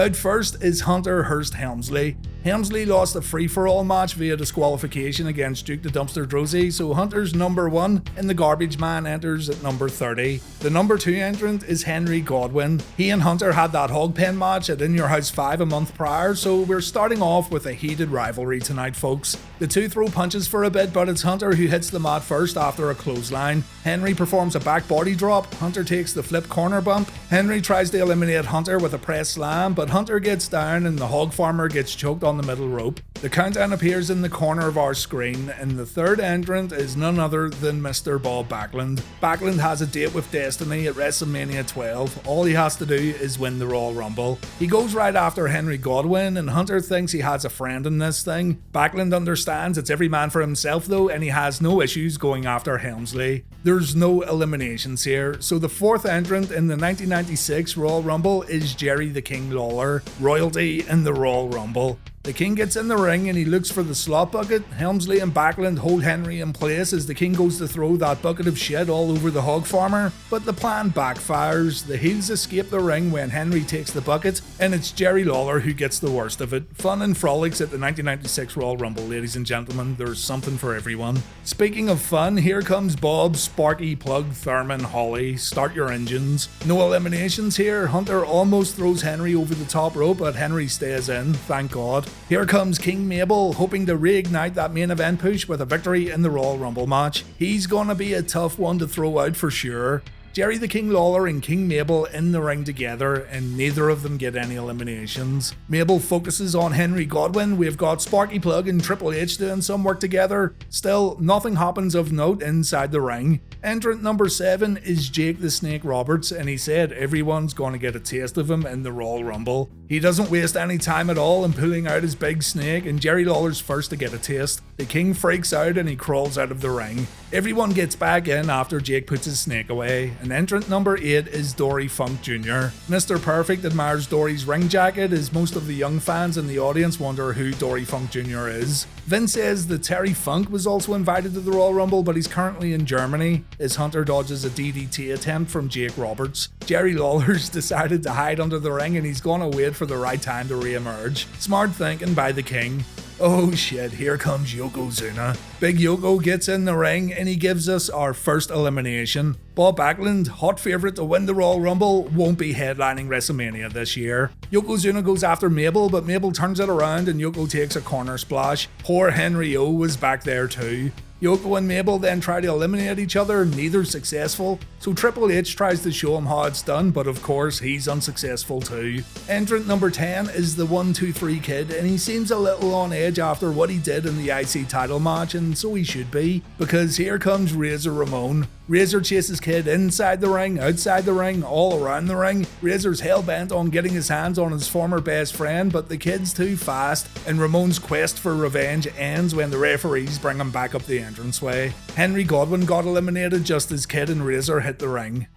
Out first is Hunter Hearst Helmsley. Helmsley lost a free-for-all match via disqualification against Duke the Dumpster Droese, so Hunter's number 1 and the Garbage Man enters at number 30. The number 2 entrant is Henry Godwin. He and Hunter had that hog pen match at In Your House 5 a month prior, so we're starting off with a heated rivalry tonight, folks. The two throw punches for a bit, but it's Hunter who hits the mat first after a clothesline. Henry performs a back body drop, Hunter takes the flip corner bump. Henry tries to eliminate Hunter with a press slam, but Hunter gets down and the hog farmer gets choked on the middle rope. The countdown appears in the corner of our screen, and the third entrant is none other than Mr. Bob Backlund. Backlund has a date with Destiny at WrestleMania 12. All he has to do is win the Royal Rumble. He goes right after Henry Godwin, and Hunter thinks he has a friend in this thing. Backlund understands it's every man for himself though, and he has no issues going after Helmsley. There's no eliminations here, so the fourth entrant in the 1996 Royal Rumble is Jerry the King Lawler, royalty in the Royal Rumble. The King gets in the ring and he looks for the slot bucket. Helmsley and Backlund hold Henry in place as the King goes to throw that bucket of shit all over the hog farmer, but the plan backfires. The heels escape the ring when Henry takes the bucket, and it's Jerry Lawler who gets the worst of it. Fun and frolics at the 1996 Royal Rumble, ladies and gentlemen. There's something for everyone. Speaking of fun, here comes Bob, Sparky, Plug, Thurman, Holly. Start your engines. No eliminations here. Hunter almost throws Henry over the top rope, but Henry stays in, thank God. Here comes King Mabel, hoping to reignite that main event push with a victory in the Royal Rumble match. He's gonna be a tough one to throw out for sure. Jerry the King Lawler and King Mabel in the ring together, and neither of them get any eliminations. Mabel focuses on Henry Godwin. We've got Sparky Plug and Triple H doing some work together. Still, nothing happens of note inside the ring. Entrant number 7 is Jake the Snake Roberts, and he said everyone's going to get a taste of him in the Royal Rumble. He doesn't waste any time at all in pulling out his big snake, and Jerry Lawler's first to get a taste. The King freaks out and he crawls out of the ring. Everyone gets back in after Jake puts his snake away. And entrant number 8 is Dory Funk Jr. Mr. Perfect admires Dory's ring jacket, as most of the young fans in the audience wonder who Dory Funk Jr. is. Vince says that Terry Funk was also invited to the Royal Rumble, but he's currently in Germany, as Hunter dodges a DDT attempt from Jake Roberts. Jerry Lawler's decided to hide under the ring, and he's gonna wait for the right time to re-emerge. Smart thinking by the King. Oh shit, here comes Yokozuna. Big Yoko gets in the ring and he gives us our first elimination. Bob Backlund, hot favourite to win the Royal Rumble, won't be headlining WrestleMania this year. Yokozuna goes after Mabel, but Mabel turns it around and Yoko takes a corner splash. Poor Henry O was back there too. Yoko and Mabel then try to eliminate each other, neither successful, so Triple H tries to show him how it's done, but of course he's unsuccessful too. Entrant number 10 is the 1-2-3 Kid, and he seems a little on edge after what he did in the IC title match, and so he should be, because here comes Razor Ramon. Razor chases Kid inside the ring, outside the ring, all around the ring. Razor's hell-bent on getting his hands on his former best friend, but the Kid's too fast, and Ramon's quest for revenge ends when the referees bring him back up the entranceway. Henry Godwin got eliminated just as Kid and Razor hit the ring.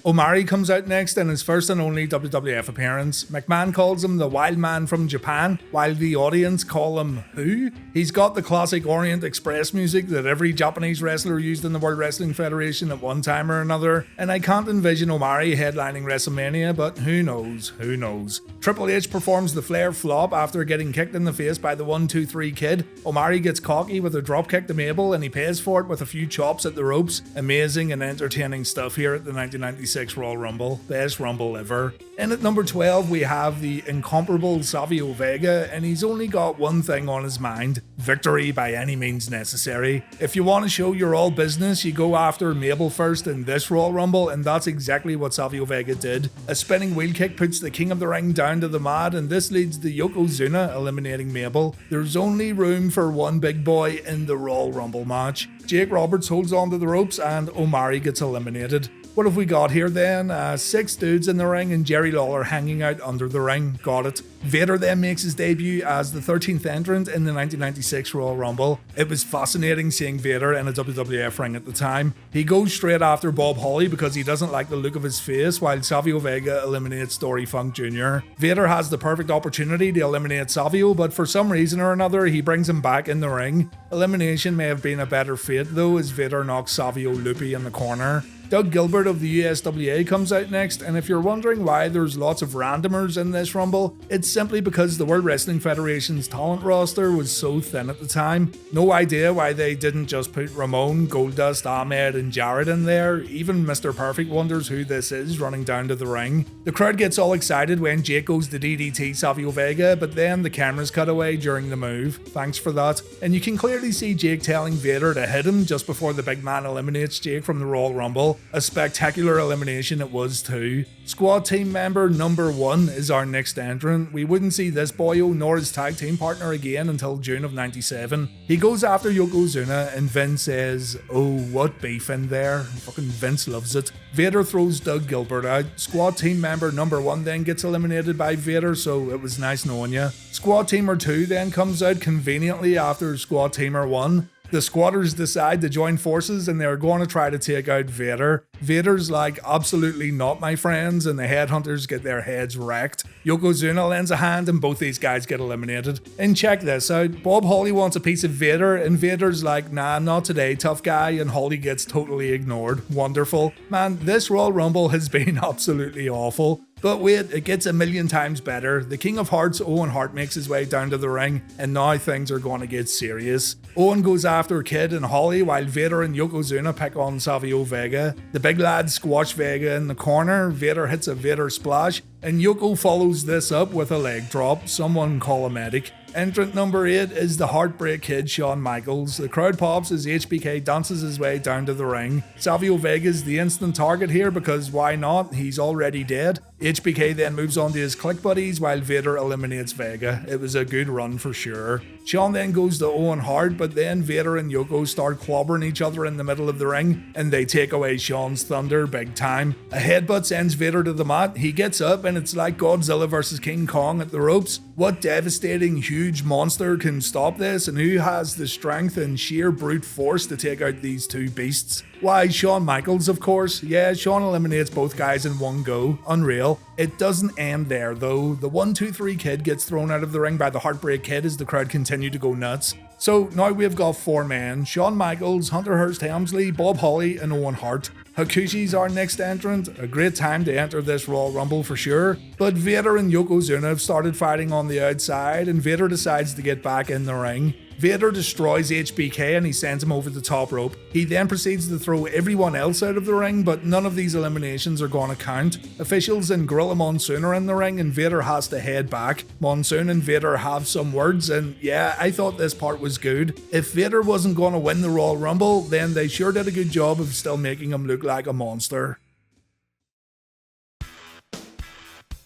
Omari comes out next in his first and only WWF appearance. McMahon calls him the Wild Man from Japan, while the audience call him who? He's got the classic Orient Express music that every Japanese wrestler used in the World Wrestling Federation at one time or another, and I can't envision Omari headlining WrestleMania, but who knows, who knows. Triple H performs the Flair flop after getting kicked in the face by the 1-2-3 Kid. Omari gets cocky with a dropkick to Mabel, and he pays for it with a few chops at the ropes. Amazing and entertaining stuff here at the 1996 Royal Rumble. Best Rumble ever. In at number 12 we have the incomparable Savio Vega, and he's only got one thing on his mind: victory by any means necessary. If you want to show you're all business, you go after Mabel first in this Royal Rumble, and that's exactly what Savio Vega did. A spinning wheel kick puts the King of the Ring down to the mat, and this leads to Yokozuna eliminating Mabel. There's only room for one big boy in the Royal Rumble match. Jake Roberts holds on to the ropes and Omari gets eliminated. What have we got here then? 6 dudes in the ring and Jerry Lawler hanging out under the ring. Got it. Vader then makes his debut as the 13th entrant in the 1996 Royal Rumble. It was fascinating seeing Vader in a WWF ring at the time. He goes straight after Bob Holly because he doesn't like the look of his face, while Savio Vega eliminates Dory Funk Jr. Vader has the perfect opportunity to eliminate Savio, but for some reason or another he brings him back in the ring. Elimination may have been a better fate though, as Vader knocks Savio loopy in the corner. Doug Gilbert of the USWA comes out next, and if you're wondering why there's lots of randomers in this Rumble, it's simply because the World Wrestling Federation's talent roster was so thin at the time. No idea why they didn't just put Ramon, Goldust, Ahmed and Jarrett in there. Even Mr. Perfect wonders who this is running down to the ring. The crowd gets all excited when Jake goes to DDT Savio Vega, but then the cameras cut away during the move. Thanks for that. And you can clearly see Jake telling Vader to hit him just before the big man eliminates Jake from the Royal Rumble. A spectacular elimination it was too. Squad team member number 1 is our next entrant. We wouldn't see this boyo nor his tag team partner again until June of 97. He goes after Yokozuna and Vince says, "Oh, what beef in there?" Fucking Vince loves it. Vader throws Doug Gilbert out. Squad team member number 1 then gets eliminated by Vader, so it was nice knowing ya. Squad teamer 2 then comes out conveniently after squad teamer 1. The squatters decide to join forces and they're going to try to take out Vader. Vader's like, "Absolutely not, my friends," and the headhunters get their heads wrecked. Yokozuna lends a hand and both these guys get eliminated. And check this out, Bob Holly wants a piece of Vader and Vader's like, "Nah, not today, tough guy," and Holly gets totally ignored. Wonderful. Man, this Royal Rumble has been absolutely awful. But wait, it gets a million times better. The King of Hearts, Owen Hart, makes his way down to the ring, and now things are going to get serious. Owen goes after Kid and Holly, while Vader and Yokozuna pick on Savio Vega. The big lads squash Vega in the corner, Vader hits a Vader splash, and Yoko follows this up with a leg drop. Someone call a medic. Entrant number 8 is the Heartbreak Kid, Shawn Michaels. The crowd pops as HBK dances his way down to the ring. Savio Vega's the instant target here because why not? He's already dead. HBK then moves on to his click buddies while Vader eliminates Vega. It was a good run for sure. Shawn then goes to Owen Hart, but then Vader and Yoko start clobbering each other in the middle of the ring, and they take away Shawn's thunder big time. A headbutt sends Vader to the mat. He gets up and it's like Godzilla vs King Kong at the ropes. What devastating huge monster can stop this, and who has the strength and sheer brute force to take out these two beasts? Why, Shawn Michaels, of course. Yeah, Shawn eliminates both guys in one go. Unreal. It doesn't end there though. The 1-2-3 Kid gets thrown out of the ring by the Heartbreak Kid as the crowd continue to go nuts. So now we've got 4 men: Shawn Michaels, Hunter Hearst Helmsley, Bob Holly and Owen Hart. Hakushi's our next entrant. A great time to enter this Royal Rumble for sure. But Vader and Yokozuna have started fighting on the outside and Vader decides to get back in the ring. Vader destroys HBK and he sends him over the top rope. He then proceeds to throw everyone else out of the ring, but none of these eliminations are going to count. Officials and Gorilla Monsoon are in the ring and Vader has to head back. Monsoon and Vader have some words, and yeah, I thought this part was good. If Vader wasn't going to win the Royal Rumble, then they sure did a good job of still making him look like a monster.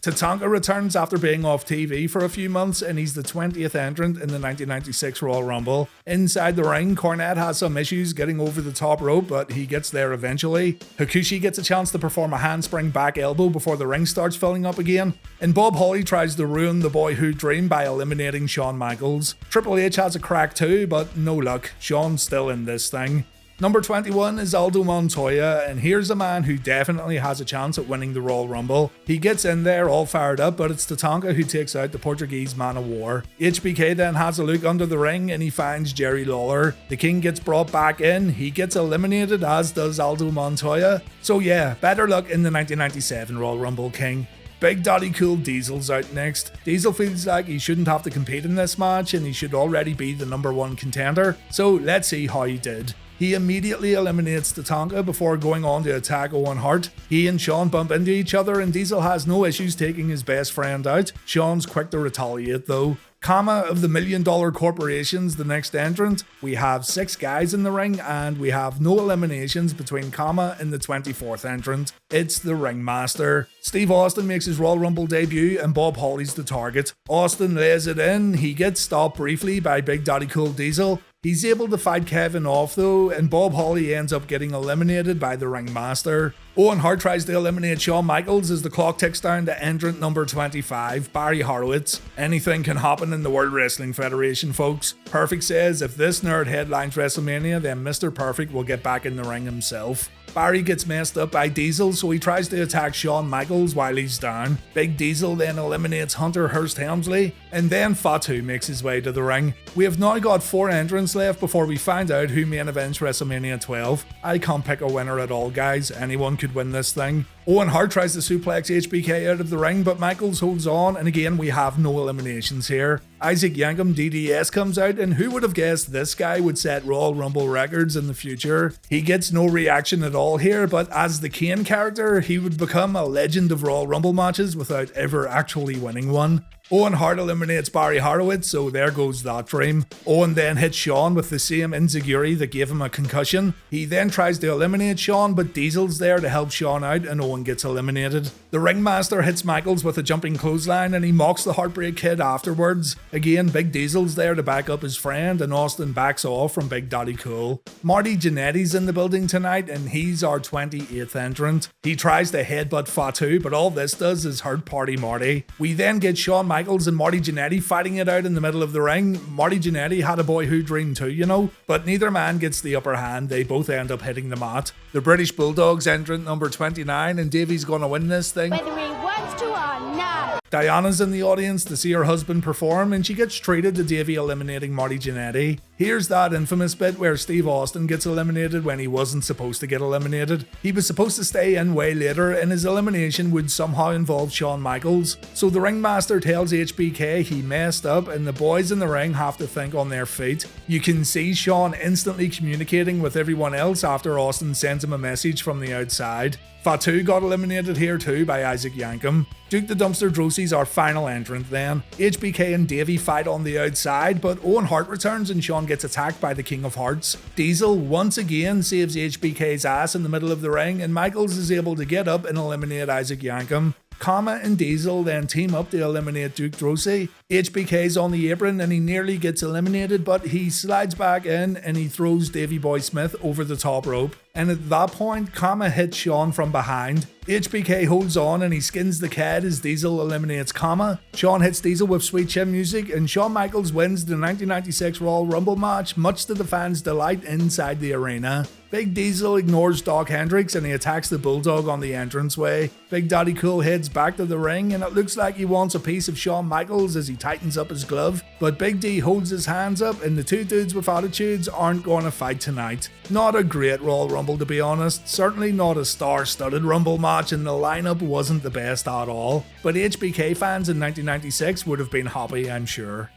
Tatanka returns after being off TV for a few months and he's the 20th entrant in the 1996 Royal Rumble. Inside the ring, Cornette has some issues getting over the top rope, but he gets there eventually. Hakushi gets a chance to perform a handspring back elbow before the ring starts filling up again. And Bob Holly tries to ruin the boyhood dream by eliminating Shawn Michaels. Triple H has a crack too, but no luck. Shawn's still in this thing. Number 21 is Aldo Montoya, and here's a man who definitely has a chance at winning the Royal Rumble. He gets in there all fired up, but it's Tatanka who takes out the Portuguese man of war. HBK then has a look under the ring and he finds Jerry Lawler. The King gets brought back in, he gets eliminated as does Aldo Montoya. So yeah, better luck in the 1997 Royal Rumble, King. Big Daddy Cool Diesel's out next. Diesel feels like he shouldn't have to compete in this match and he should already be the number 1 contender, so let's see how he did. He immediately eliminates Tatanka before going on to attack Owen Hart. He and Shawn bump into each other and Diesel has no issues taking his best friend out. Shawn's quick to retaliate though. Kama of the $1 Million Corporation's the next entrant. We have 6 guys in the ring and we have no eliminations between Kama and the 24th entrant. It's the Ringmaster. Steve Austin makes his Royal Rumble debut and Bob Holly's the target. Austin lays it in, he gets stopped briefly by Big Daddy Cool Diesel. He's able to fight Kevin off though, and Bob Holly ends up getting eliminated by the Ringmaster. Owen Hart tries to eliminate Shawn Michaels as the clock ticks down to entrant number 25, Barry Horowitz. Anything can happen in the World Wrestling Federation, folks. Perfect says if this nerd headlines WrestleMania, then Mr. Perfect will get back in the ring himself. Barry gets messed up by Diesel, so he tries to attack Shawn Michaels while he's down. Big Diesel then eliminates Hunter Hearst Helmsley, and then Fatu makes his way to the ring. We have now got 4 entrants left before we find out who main events WrestleMania 12. I can't pick a winner at all, guys. Anyone could win this thing. Owen Hart tries to suplex HBK out of the ring, but Michaels holds on, and again we have no eliminations here. Isaac Yankem DDS comes out, and who would have guessed this guy would set Royal Rumble records in the future? He gets no reaction at all here, but as the Kane character, he would become a legend of Royal Rumble matches without ever actually winning one. Owen Hart eliminates Barry Horowitz, so there goes that dream. Owen then hits Shawn with the same enziguri that gave him a concussion. He then tries to eliminate Shawn, but Diesel's there to help Shawn out, and Owen gets eliminated. The ringmaster hits Michaels with a jumping clothesline, and he mocks the Heartbreak Kid afterwards. Again, Big Diesel's there to back up his friend, and Austin backs off from Big Daddy Cool. Marty Jannetty's in the building tonight, and he's our 28th entrant. He tries to headbutt Fatu, but all this does is hurt Party Marty. We then get Shawn Michaels and Marty Jannetty fighting it out in the middle of the ring. Marty Jannetty had a boyhood dream too, you know, but neither man gets the upper hand. They both end up hitting the mat. The British Bulldogs entrant number 29, and Davey's gonna win this thing. Whether he wants to or not. Diana's in the audience to see her husband perform, and she gets treated to Davey eliminating Marty Jannetty. Here's that infamous bit where Steve Austin gets eliminated when he wasn't supposed to get eliminated. He was supposed to stay in way later, and his elimination would somehow involve Shawn Michaels. So the ringmaster tells HBK he messed up, and the boys in the ring have to think on their feet. You can see Shawn instantly communicating with everyone else after Austin sends him a message from the outside. Fatu got eliminated here too by Isaac Yankem. Duke the Dumpster Drosy's our final entrant then. HBK and Davey fight on the outside, but Owen Hart returns and Shawn gets attacked by the King of Hearts. Diesel once again saves HBK's ass in the middle of the ring, and Michaels is able to get up and eliminate Isaac Yankem. Kama and Diesel then team up to eliminate Duke Drosy. HBK's on the apron and he nearly gets eliminated, but he slides back in and he throws Davey Boy Smith over the top rope. And at that point, Kama hits Shawn from behind. HBK holds on and he skins the cat as Diesel eliminates Kama. Shawn hits Diesel with sweet chin music, and Shawn Michaels wins the 1996 Royal Rumble match, much to the fans' delight inside the arena. Big Diesel ignores Doc Hendricks and he attacks the Bulldog on the entranceway. Big Daddy Cool heads back to the ring, and it looks like he wants a piece of Shawn Michaels as he tightens up his glove. But Big D holds his hands up, and the two dudes with attitudes aren't going to fight tonight. Not a great Royal Rumble, to be honest. Certainly not a star-studded Rumble match, and the lineup wasn't the best at all. But HBK fans in 1996 would have been happy, I'm sure.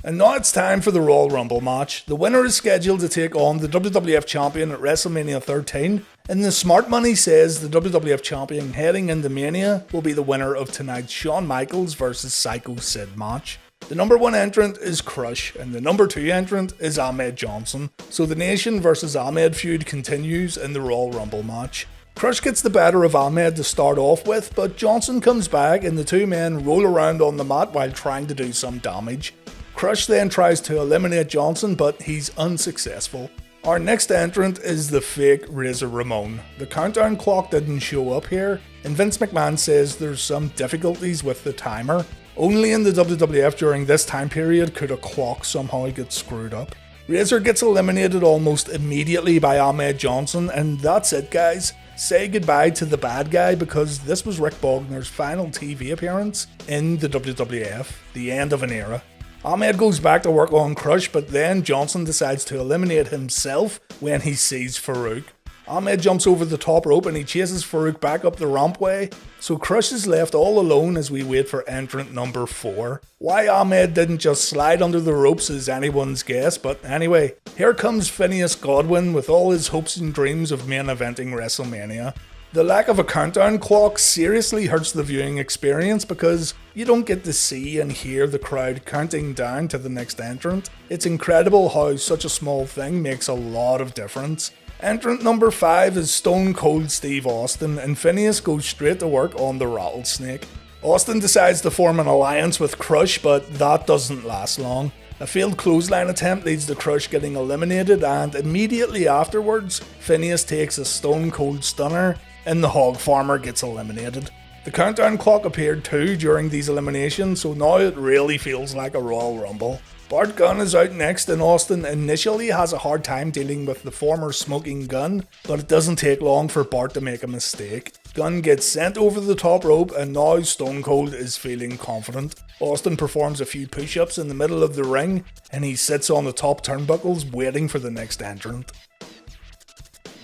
And now it's time for the Royal Rumble match. The winner is scheduled to take on the WWF Champion at WrestleMania 13, and the smart money says the WWF Champion heading into Mania will be the winner of tonight's Shawn Michaels vs Psycho Sid match. The number 1 entrant is Crush, and the number 2 entrant is Ahmed Johnson, so the Nation vs Ahmed feud continues in the Royal Rumble match. Crush gets the better of Ahmed to start off with, but Johnson comes back and the two men roll around on the mat while trying to do some damage. Crush then tries to eliminate Johnson, but he's unsuccessful. Our next entrant is the fake Razor Ramon. The countdown clock didn't show up here, and Vince McMahon says there's some difficulties with the timer. Only in the WWF during this time period could a clock somehow get screwed up. Razor gets eliminated almost immediately by Ahmed Johnson, and that's it, guys. Say goodbye to the bad guy, because this was Rick Bogner's final TV appearance in the WWF, the end of an era. Ahmed goes back to work on Crush, but then Johnson decides to eliminate himself when he sees Farouk. Ahmed jumps over the top rope and he chases Farouk back up the rampway, so Crush is left all alone as we wait for entrant number 4. Why Ahmed didn't just slide under the ropes is anyone's guess, but anyway, here comes Phineas Godwin with all his hopes and dreams of main eventing WrestleMania. The lack of a countdown clock seriously hurts the viewing experience because you don't get to see and hear the crowd counting down to the next entrant. It's incredible how such a small thing makes a lot of difference. Entrant number 5 is Stone Cold Steve Austin, and Phineas goes straight to work on the Rattlesnake. Austin decides to form an alliance with Crush, but that doesn't last long. A failed clothesline attempt leads to Crush getting eliminated, and immediately afterwards, Phineas takes a Stone Cold Stunner and the Hog Farmer gets eliminated. The countdown clock appeared too during these eliminations, so now it really feels like a Royal Rumble. Bart Gunn is out next, and Austin initially has a hard time dealing with the former smoking Gunn, but it doesn't take long for Bart to make a mistake. Gunn gets sent over the top rope, and now Stone Cold is feeling confident. Austin performs a few push-ups in the middle of the ring, and he sits on the top turnbuckles waiting for the next entrant.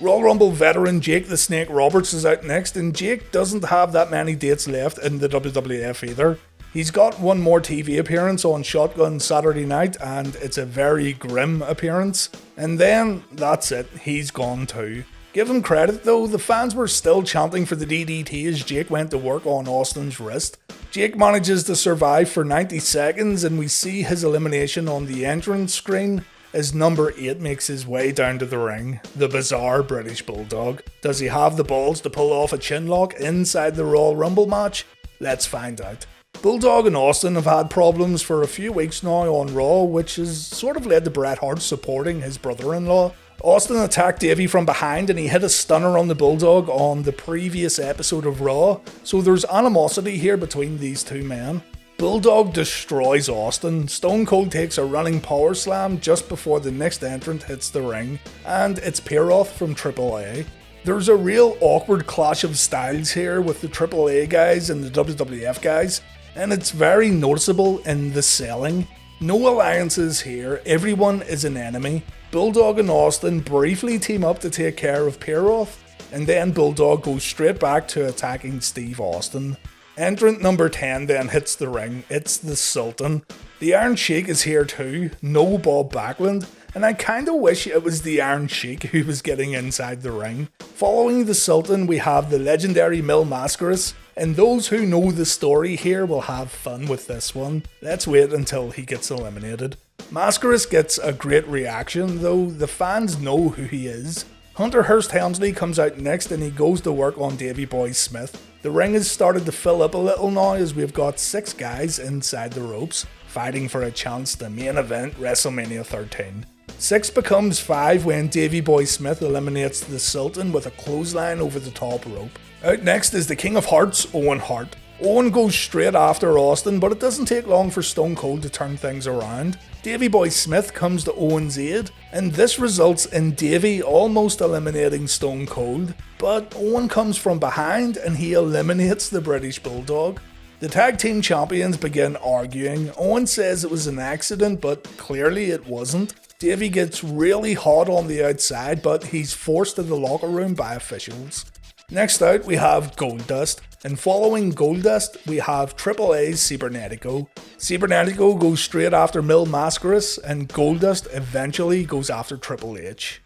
Royal Rumble veteran Jake the Snake Roberts is out next, and Jake doesn't have that many dates left in the WWF either. He's got one more TV appearance on Shotgun Saturday night, and it's a very grim appearance. And then, that's it, he's gone too. Give him credit though, the fans were still chanting for the DDT as Jake went to work on Austin's wrist. Jake manages to survive for 90 seconds, and we see his elimination on the entrance screen as number 8 makes his way down to the ring. The bizarre British Bulldog. Does he have the balls to pull off a chinlock inside the Royal Rumble match? Let's find out. Bulldog and Austin have had problems for a few weeks now on Raw, which has sort of led to Bret Hart supporting his brother-in-law. Austin attacked Davey from behind and he hit a stunner on the Bulldog on the previous episode of Raw, so there's animosity here between these two men. Bulldog destroys Austin, Stone Cold takes a running power slam just before the next entrant hits the ring, and it's Pierroth from AAA. There's a real awkward clash of styles here with the AAA guys and the WWF guys, and it's very noticeable in the selling. No alliances here, everyone is an enemy. Bulldog and Austin briefly team up to take care of Pierroth, and then Bulldog goes straight back to attacking Steve Austin. Entrant number 10 then hits the ring, it's the Sultan. The Iron Sheik is here too, no Bob Backlund, and I kinda wish it was the Iron Sheik who was getting inside the ring. Following the Sultan we have the legendary Mil Mascaras, and those who know the story here will have fun with this one. Let's wait until he gets eliminated. Mascaras gets a great reaction though, the fans know who he is. Hunter Hearst Helmsley comes out next and he goes to work on Davey Boy Smith. The ring has started to fill up a little now as we've got 6 guys inside the ropes, fighting for a chance to main event WrestleMania 13. 6 becomes 5 when Davey Boy Smith eliminates the Sultan with a clothesline over the top rope. Out next is the King of Hearts, Owen Hart. Owen goes straight after Austin, but it doesn't take long for Stone Cold to turn things around. Davey Boy Smith comes to Owen's aid, and this results in Davey almost eliminating Stone Cold, but Owen comes from behind and he eliminates the British Bulldog. The tag team champions begin arguing. Owen says it was an accident, but clearly it wasn't. Davey gets really hot on the outside, but he's forced to the locker room by officials. Next out we have Goldust, and following Goldust we have AAA's Cibernetico. Cibernetico goes straight after Mil Mascaras, and Goldust eventually goes after Triple H.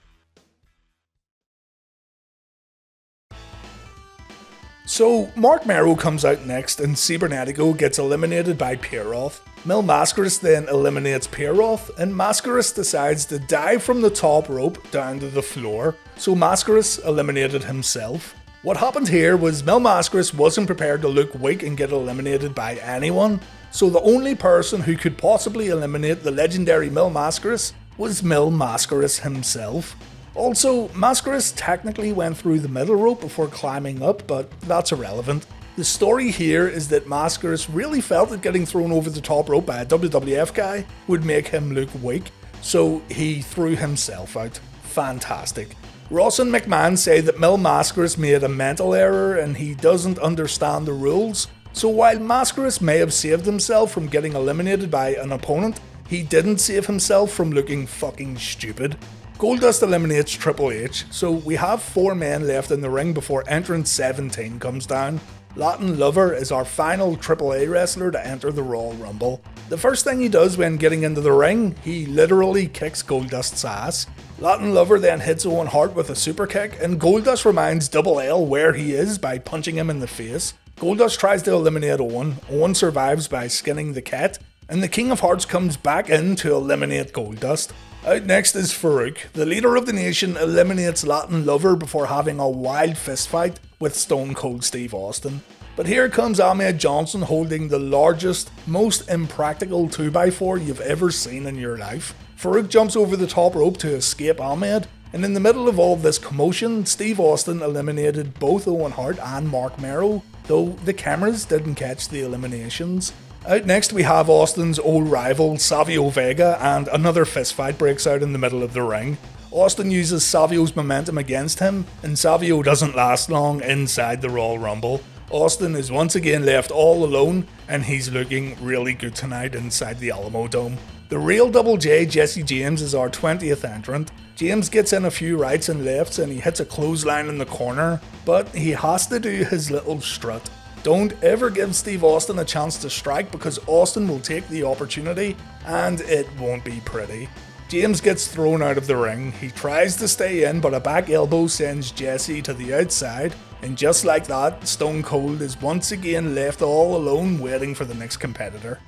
So Mark Merrow comes out next and Cibernetico gets eliminated by Pierroth. Mil Mascaras then eliminates Pierroth, and Mascaras decides to dive from the top rope down to the floor, so Mascaras eliminated himself. What happened here was Mil Mascaras wasn't prepared to look weak and get eliminated by anyone, so the only person who could possibly eliminate the legendary Mil Mascaras was Mil Mascaras himself. Also, Mascaras technically went through the middle rope before climbing up, but that's irrelevant. The story here is that Mascaras really felt that getting thrown over the top rope by a WWF guy would make him look weak, so he threw himself out. Fantastic. Ross and McMahon say that Mil Mascaras made a mental error and he doesn't understand the rules, so while Mascaras may have saved himself from getting eliminated by an opponent, he didn't save himself from looking fucking stupid. Goldust eliminates Triple H, so we have 4 men left in the ring before entrant 17 comes down. Latin Lover is our final AAA wrestler to enter the Royal Rumble. The first thing he does when getting into the ring, he literally kicks Goldust's ass. Latin Lover then hits Owen Hart with a super kick, and Goldust reminds Double L where he is by punching him in the face. Goldust tries to eliminate Owen. Owen survives by skinning the cat, and the King of Hearts comes back in to eliminate Goldust. Out next is Farouk. The leader of the nation eliminates Latin Lover before having a wild fistfight with Stone Cold Steve Austin. But here comes Ahmed Johnson holding the largest, most impractical 2x4 you've ever seen in your life. Farouk jumps over the top rope to escape Ahmed, and in the middle of all this commotion, Steve Austin eliminated both Owen Hart and Mark Merrow. though the cameras didn't catch the eliminations. Out next we have Austin's old rival Savio Vega, and another fistfight breaks out in the middle of the ring. Austin uses Savio's momentum against him, and Savio doesn't last long inside the Royal Rumble. Austin is once again left all alone, and he's looking really good tonight inside the Alamo Dome. The real Double J, Jesse James, is our 20th entrant. James gets in a few rights and lefts and he hits a clothesline in the corner, but he has to do his little strut. Don't ever give Steve Austin a chance to strike, because Austin will take the opportunity and it won't be pretty. James gets thrown out of the ring. He tries to stay in, but a back elbow sends Jesse to the outside, and just like that, Stone Cold is once again left all alone waiting for the next competitor.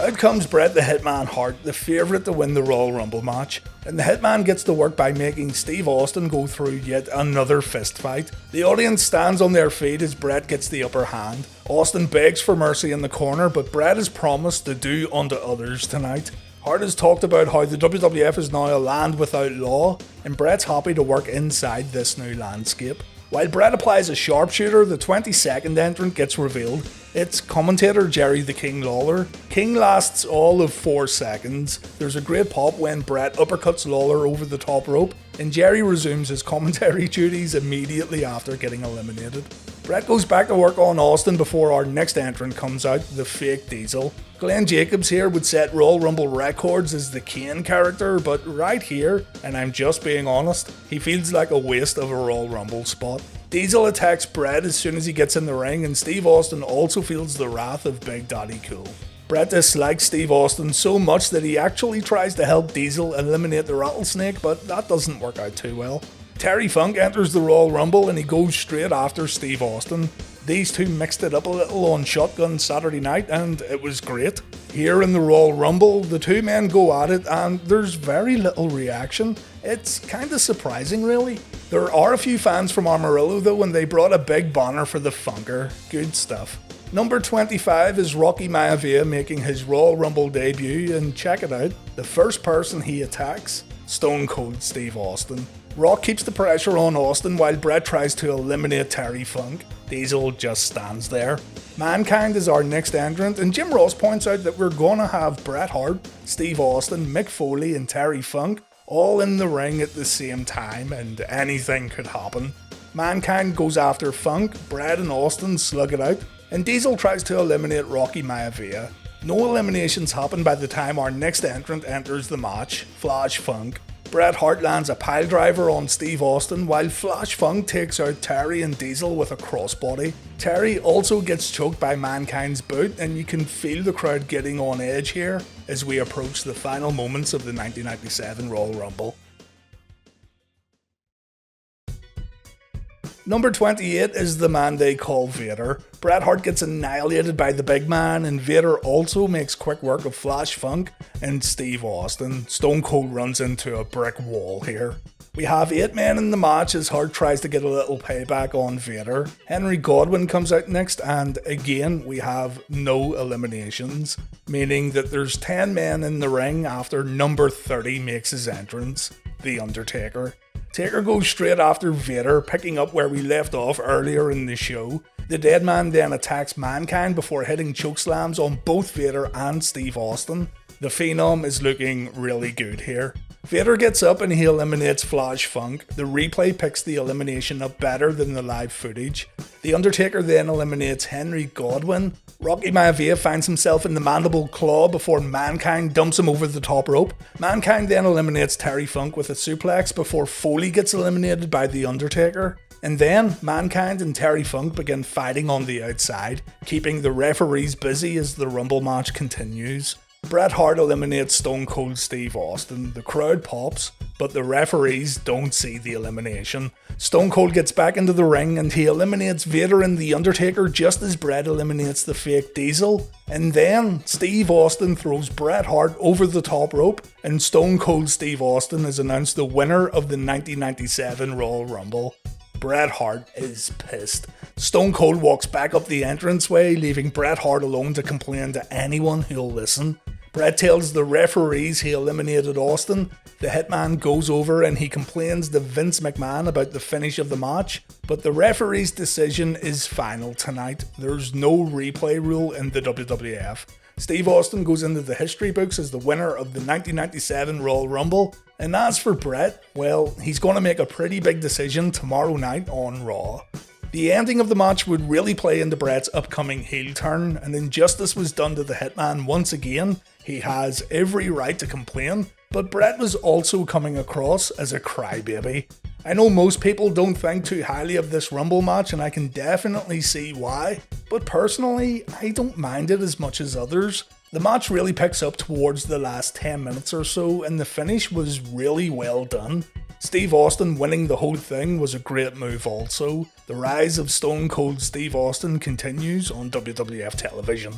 Out comes Bret the Hitman Hart, the favourite to win the Royal Rumble match, and the Hitman gets to work by making Steve Austin go through yet another fist fight. The audience stands on their feet as Bret gets the upper hand. Austin begs for mercy in the corner, but Bret has promised to do unto others tonight. Hart has talked about how the WWF is now a land without law, and Bret's happy to work inside this new landscape. While Bret applies a sharpshooter, the 22nd entrant gets revealed. It's commentator Jerry the King Lawler. King lasts all of 4 seconds. There's a great pop when Bret uppercuts Lawler over the top rope, and Jerry resumes his commentary duties immediately after getting eliminated. Bret goes back to work on Austin before our next entrant comes out, the fake Diesel. Glenn Jacobs here would set Royal Rumble records as the Kane character, but right here, and I'm just being honest, he feels like a waste of a Royal Rumble spot. Diesel attacks Bret as soon as he gets in the ring, and Steve Austin also feels the wrath of Big Daddy Cool. Bret dislikes Steve Austin so much that he actually tries to help Diesel eliminate the Rattlesnake, but that doesn't work out too well. Terry Funk enters the Royal Rumble and he goes straight after Steve Austin. These two mixed it up a little on Shotgun Saturday night and it was great. Here in the Royal Rumble, the two men go at it and there's very little reaction. It's kinda surprising really. There are a few fans from Amarillo though, and they brought a big banner for the Funker. Good stuff. Number 25 is Rocky Maivia making his Royal Rumble debut, and check it out, the first person he attacks, Stone Cold Steve Austin. Rock keeps the pressure on Austin while Bret tries to eliminate Terry Funk. Diesel just stands there. Mankind is our next entrant, and Jim Ross points out that we're gonna have Bret Hart, Steve Austin, Mick Foley and Terry Funk all in the ring at the same time, and anything could happen. Mankind goes after Funk, Bret and Austin slug it out, and Diesel tries to eliminate Rocky Maivia. No eliminations happen by the time our next entrant enters the match, Flash Funk. Bret Hart lands a piledriver on Steve Austin while Flash Funk takes out Terry and Diesel with a crossbody. Terry also gets choked by Mankind's boot, and you can feel the crowd getting on edge here as we approach the final moments of the 1997 Royal Rumble. Number 28 is the man they call Vader. Bret Hart gets annihilated by the big man, and Vader also makes quick work of Flash Funk and Steve Austin. Stone Cold runs into a brick wall here. We have 8 men in the match as Hart tries to get a little payback on Vader. Henry Godwinn comes out next, and again we have no eliminations, meaning that there's 10 men in the ring after number 30 makes his entrance, The Undertaker. Taker goes straight after Vader, picking up where we left off earlier in the show. The dead man then attacks Mankind before hitting chokeslams on both Vader and Steve Austin. The Phenom is looking really good here. Vader gets up and he eliminates Flash Funk. The replay picks the elimination up better than the live footage. The Undertaker then eliminates Henry Godwinn. Rocky Maivia finds himself in the mandible claw before Mankind dumps him over the top rope. Mankind then eliminates Terry Funk with a suplex before Foley gets eliminated by The Undertaker. And then Mankind and Terry Funk begin fighting on the outside, keeping the referees busy as the Rumble match continues. Bret Hart eliminates Stone Cold Steve Austin. The crowd pops, but the referees don't see the elimination. Stone Cold gets back into the ring and he eliminates Vader and The Undertaker just as Bret eliminates the fake Diesel. And then Steve Austin throws Bret Hart over the top rope, and Stone Cold Steve Austin is announced the winner of the 1997 Royal Rumble. Bret Hart is pissed. Stone Cold walks back up the entranceway, leaving Bret Hart alone to complain to anyone who'll listen. Bret tells the referees he eliminated Austin. The Hitman goes over and he complains to Vince McMahon about the finish of the match, but the referee's decision is final tonight. There's no replay rule in the WWF. Steve Austin goes into the history books as the winner of the 1997 Royal Rumble, and as for Bret, well, he's going to make a pretty big decision tomorrow night on Raw. The ending of the match would really play into Bret's upcoming heel turn, and injustice was done to the Hitman once again. He has every right to complain, but Bret was also coming across as a crybaby. I know most people don't think too highly of this Rumble match, and I can definitely see why, but personally, I don't mind it as much as others. The match really picks up towards the last 10 minutes or so, and the finish was really well done. Steve Austin winning the whole thing was a great move also. The rise of Stone Cold Steve Austin continues on WWF television.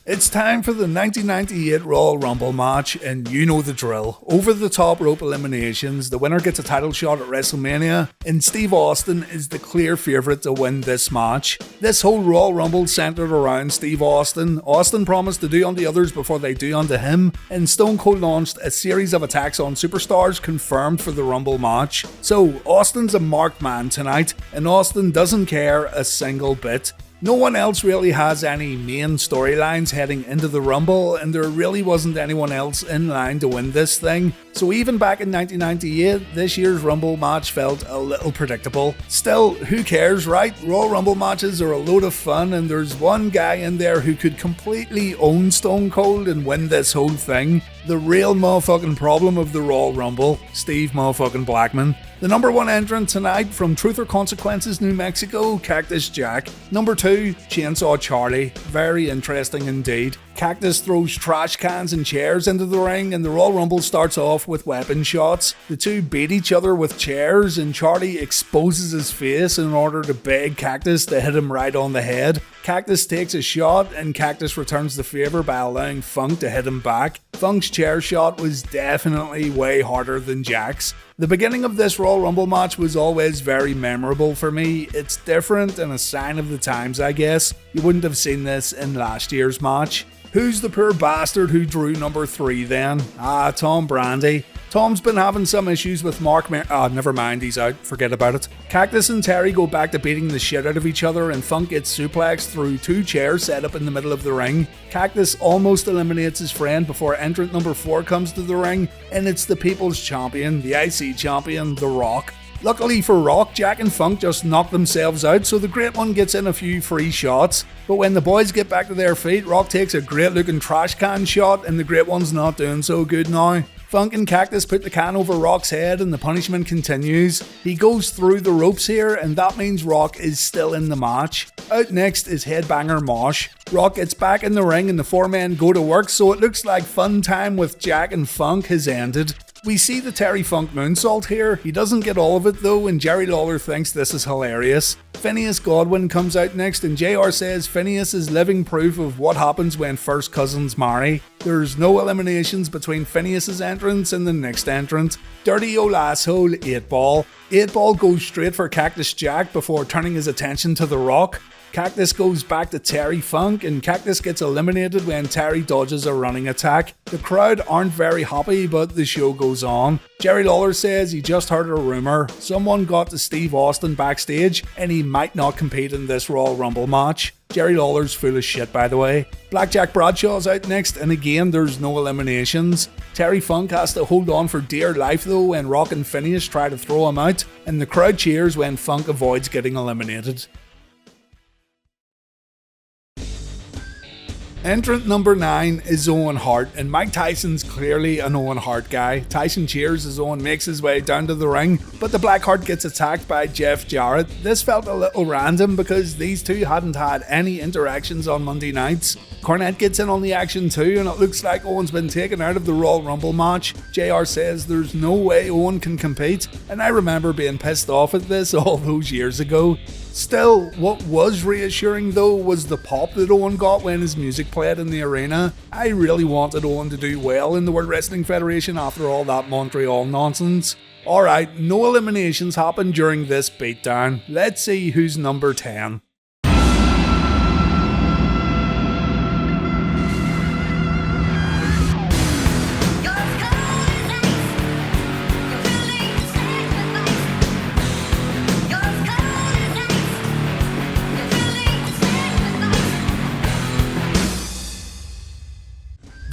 It's time for the 1998 Royal Rumble match, and you know the drill. Over the top rope eliminations, the winner gets a title shot at WrestleMania, and Steve Austin is the clear favourite to win this match. This whole Royal Rumble centred around Steve Austin. Austin promised to do unto others before they do unto him, and Stone Cold launched a series of attacks on superstars confirmed for the Rumble match. So, Austin's a marked man tonight, and Austin doesn't care a single bit. No one else really has any main storylines heading into the Rumble, and there really wasn't anyone else in line to win this thing. So even back in 1998, this year's Rumble match felt a little predictable. Still, who cares, right? Royal Rumble matches are a load of fun, and there's one guy in there who could completely own Stone Cold and win this whole thing. The real motherfucking problem of the Royal Rumble, Steve motherfucking Blackman. The number 1 entrant tonight from Truth or Consequences, New Mexico, Cactus Jack. Number 2, Chainsaw Charlie. Very interesting indeed. Cactus throws trash cans and chairs into the ring, and the Royal Rumble starts off with weapon shots. The two beat each other with chairs, and Charlie exposes his face in order to beg Cactus to hit him right on the head. Cactus takes a shot, and Cactus returns the favour by allowing Funk to hit him back. Funk's chair shot was definitely way harder than Jack's. The beginning of this Royal Rumble match was always very memorable for me. It's different and a sign of the times, I guess. You wouldn't have seen this in last year's match. Who's the poor bastard who drew number 3 then? Tom Brandy. Tom's been having some issues with Mark never mind, he's out, forget about it. Cactus and Terry go back to beating the shit out of each other, and Funk gets suplexed through 2 chairs set up in the middle of the ring. Cactus almost eliminates his friend before entrant number 4 comes to the ring, and it's the People's Champion, the IC Champion, The Rock. Luckily for Rock, Jack and Funk just knock themselves out, so the Great One gets in a few free shots. But when the boys get back to their feet, Rock takes a great looking trash can shot, and the Great One's not doing so good now. Funk and Cactus put the can over Rock's head, and the punishment continues. He goes through the ropes here, and that means Rock is still in the match. Out next is Headbanger Mosh. Rock gets back in the ring and the 4 men go to work, so it looks like fun time with Jack and Funk has ended. We see the Terry Funk moonsault here. He doesn't get all of it though, and Jerry Lawler thinks this is hilarious. Phineas Godwin comes out next, and JR says Phineas is living proof of what happens when first cousins marry. There's no eliminations between Phineas's entrance and the next entrant. Dirty old asshole 8-Ball. 8-Ball goes straight for Cactus Jack before turning his attention to The Rock. Cactus goes back to Terry Funk, and Cactus gets eliminated when Terry dodges a running attack. The crowd aren't very happy, but the show goes on. Jerry Lawler says he just heard a rumour. Someone got to Steve Austin backstage, and he might not compete in this Royal Rumble match. Jerry Lawler's full of shit, by the way. Blackjack Bradshaw's out next, and again there's no eliminations. Terry Funk has to hold on for dear life though when Rock and Phineas try to throw him out, and the crowd cheers when Funk avoids getting eliminated. Entrant number 9 is Owen Hart, and Mike Tyson's clearly an Owen Hart guy. Tyson cheers as Owen makes his way down to the ring, but the Blackheart gets attacked by Jeff Jarrett. This felt a little random because these two hadn't had any interactions on Monday nights. Cornette gets in on the action too, and it looks like Owen's been taken out of the Royal Rumble match. JR says there's no way Owen can compete, and I remember being pissed off at this all those years ago. Still, what was reassuring though was the pop that Owen got when his music played in the arena. I really wanted Owen to do well in the World Wrestling Federation after all that Montreal nonsense. Alright, no eliminations happened during this beatdown. Let's see who's number 10.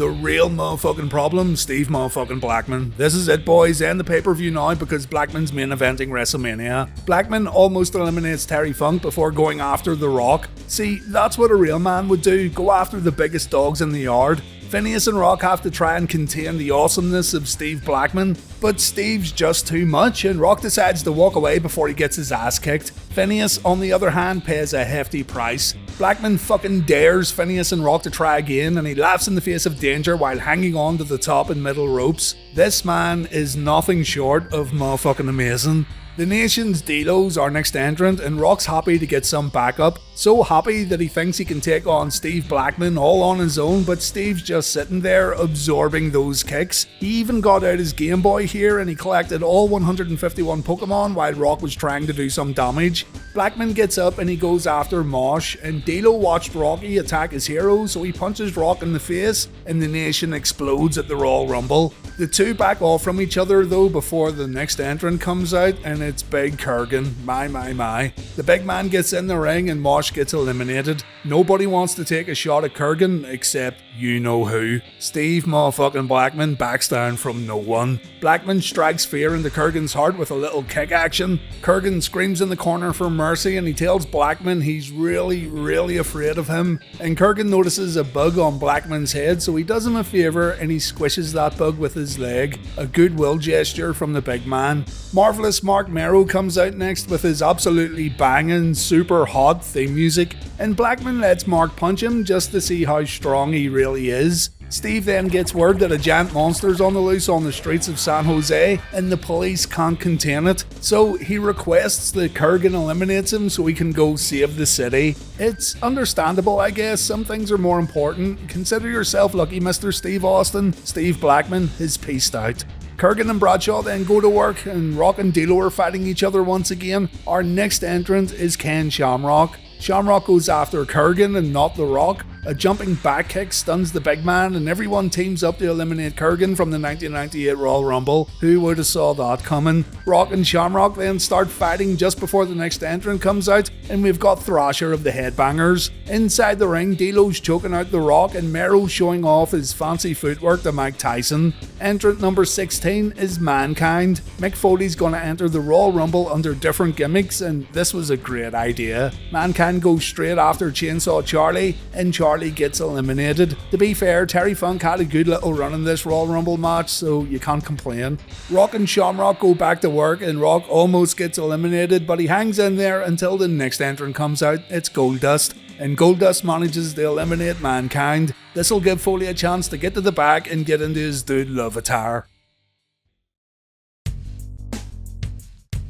The real motherfucking problem, Steve motherfucking Blackman. This is it, boys. End the pay-per-view now because Blackman's main eventing WrestleMania. Blackman almost eliminates Terry Funk before going after The Rock. See, that's what a real man would do, go after the biggest dogs in the yard. Phineas and Rock have to try and contain the awesomeness of Steve Blackman, but Steve's just too much and Rock decides to walk away before he gets his ass kicked. Phineas, on the other hand, pays a hefty price. Blackman fucking dares Phineas and Rock to try again and he laughs in the face of danger while hanging on to the top and middle ropes. This man is nothing short of motherfucking amazing. The Nation's D'Lo's our next entrant and Rock's happy to get some backup. So happy that he thinks he can take on Steve Blackman all on his own, but Steve's just sitting there absorbing those kicks. He even got out his Game Boy here and he collected all 151 Pokemon while Rock was trying to do some damage. Blackman gets up and he goes after Mosh, and D'Lo watched Rocky attack his hero, so he punches Rock in the face and the Nation explodes at the Royal Rumble. The two back off from each other though before the next entrant comes out, and it's Big Kurgan. My. The big man gets in the ring and Mosh gets eliminated. Nobody wants to take a shot at Kurgan except you know who. Steve motherfucking Blackman backs down from no one. Blackman strikes fear into Kurgan's heart with a little kick action. Kurgan screams in the corner for mercy and he tells Blackman he's really afraid of him. And Kurgan notices a bug on Blackman's head, so he does him a favour and he squishes that bug with his leg. A goodwill gesture from the big man. Marvelous Mark Mero comes out next with his absolutely banging, super hot theme music, and Blackman lets Mark punch him just to see how strong he really is. Steve then gets word that a giant monster's on the loose on the streets of San Jose and the police can't contain it, so he requests that Kurgan eliminates him so he can go save the city. It's understandable, I guess. Some things are more important. Consider yourself lucky, Mr. Steve Austin. Steve Blackman is peaced out. Kurgan and Bradshaw then go to work and Rock and D'Lo are fighting each other once again. Our next entrant is Ken Shamrock. Shamrock goes after Kurgan and not The Rock. A jumping back kick stuns the big man and everyone teams up to eliminate Kurgan from the 1998 Royal Rumble. Who would have saw that coming? Rock and Shamrock then start fighting just before the next entrant comes out, and we've got Thrasher of the Headbangers. Inside the ring, D'Lo's choking out The Rock and Mero showing off his fancy footwork to Mike Tyson. Entrant number 16 is Mankind. Mick Foley's gonna enter the Royal Rumble under different gimmicks, and this was a great idea. Mankind goes straight after Chainsaw Charlie and Charlie gets eliminated. To be fair, Terry Funk had a good little run in this Royal Rumble match, so you can't complain. Rock and Shamrock go back to work and Rock almost gets eliminated, but he hangs in there until the next entrant comes out. It's Goldust, and Goldust manages to eliminate Mankind. This will give Foley a chance to get to the back and get into his Dude Love attire.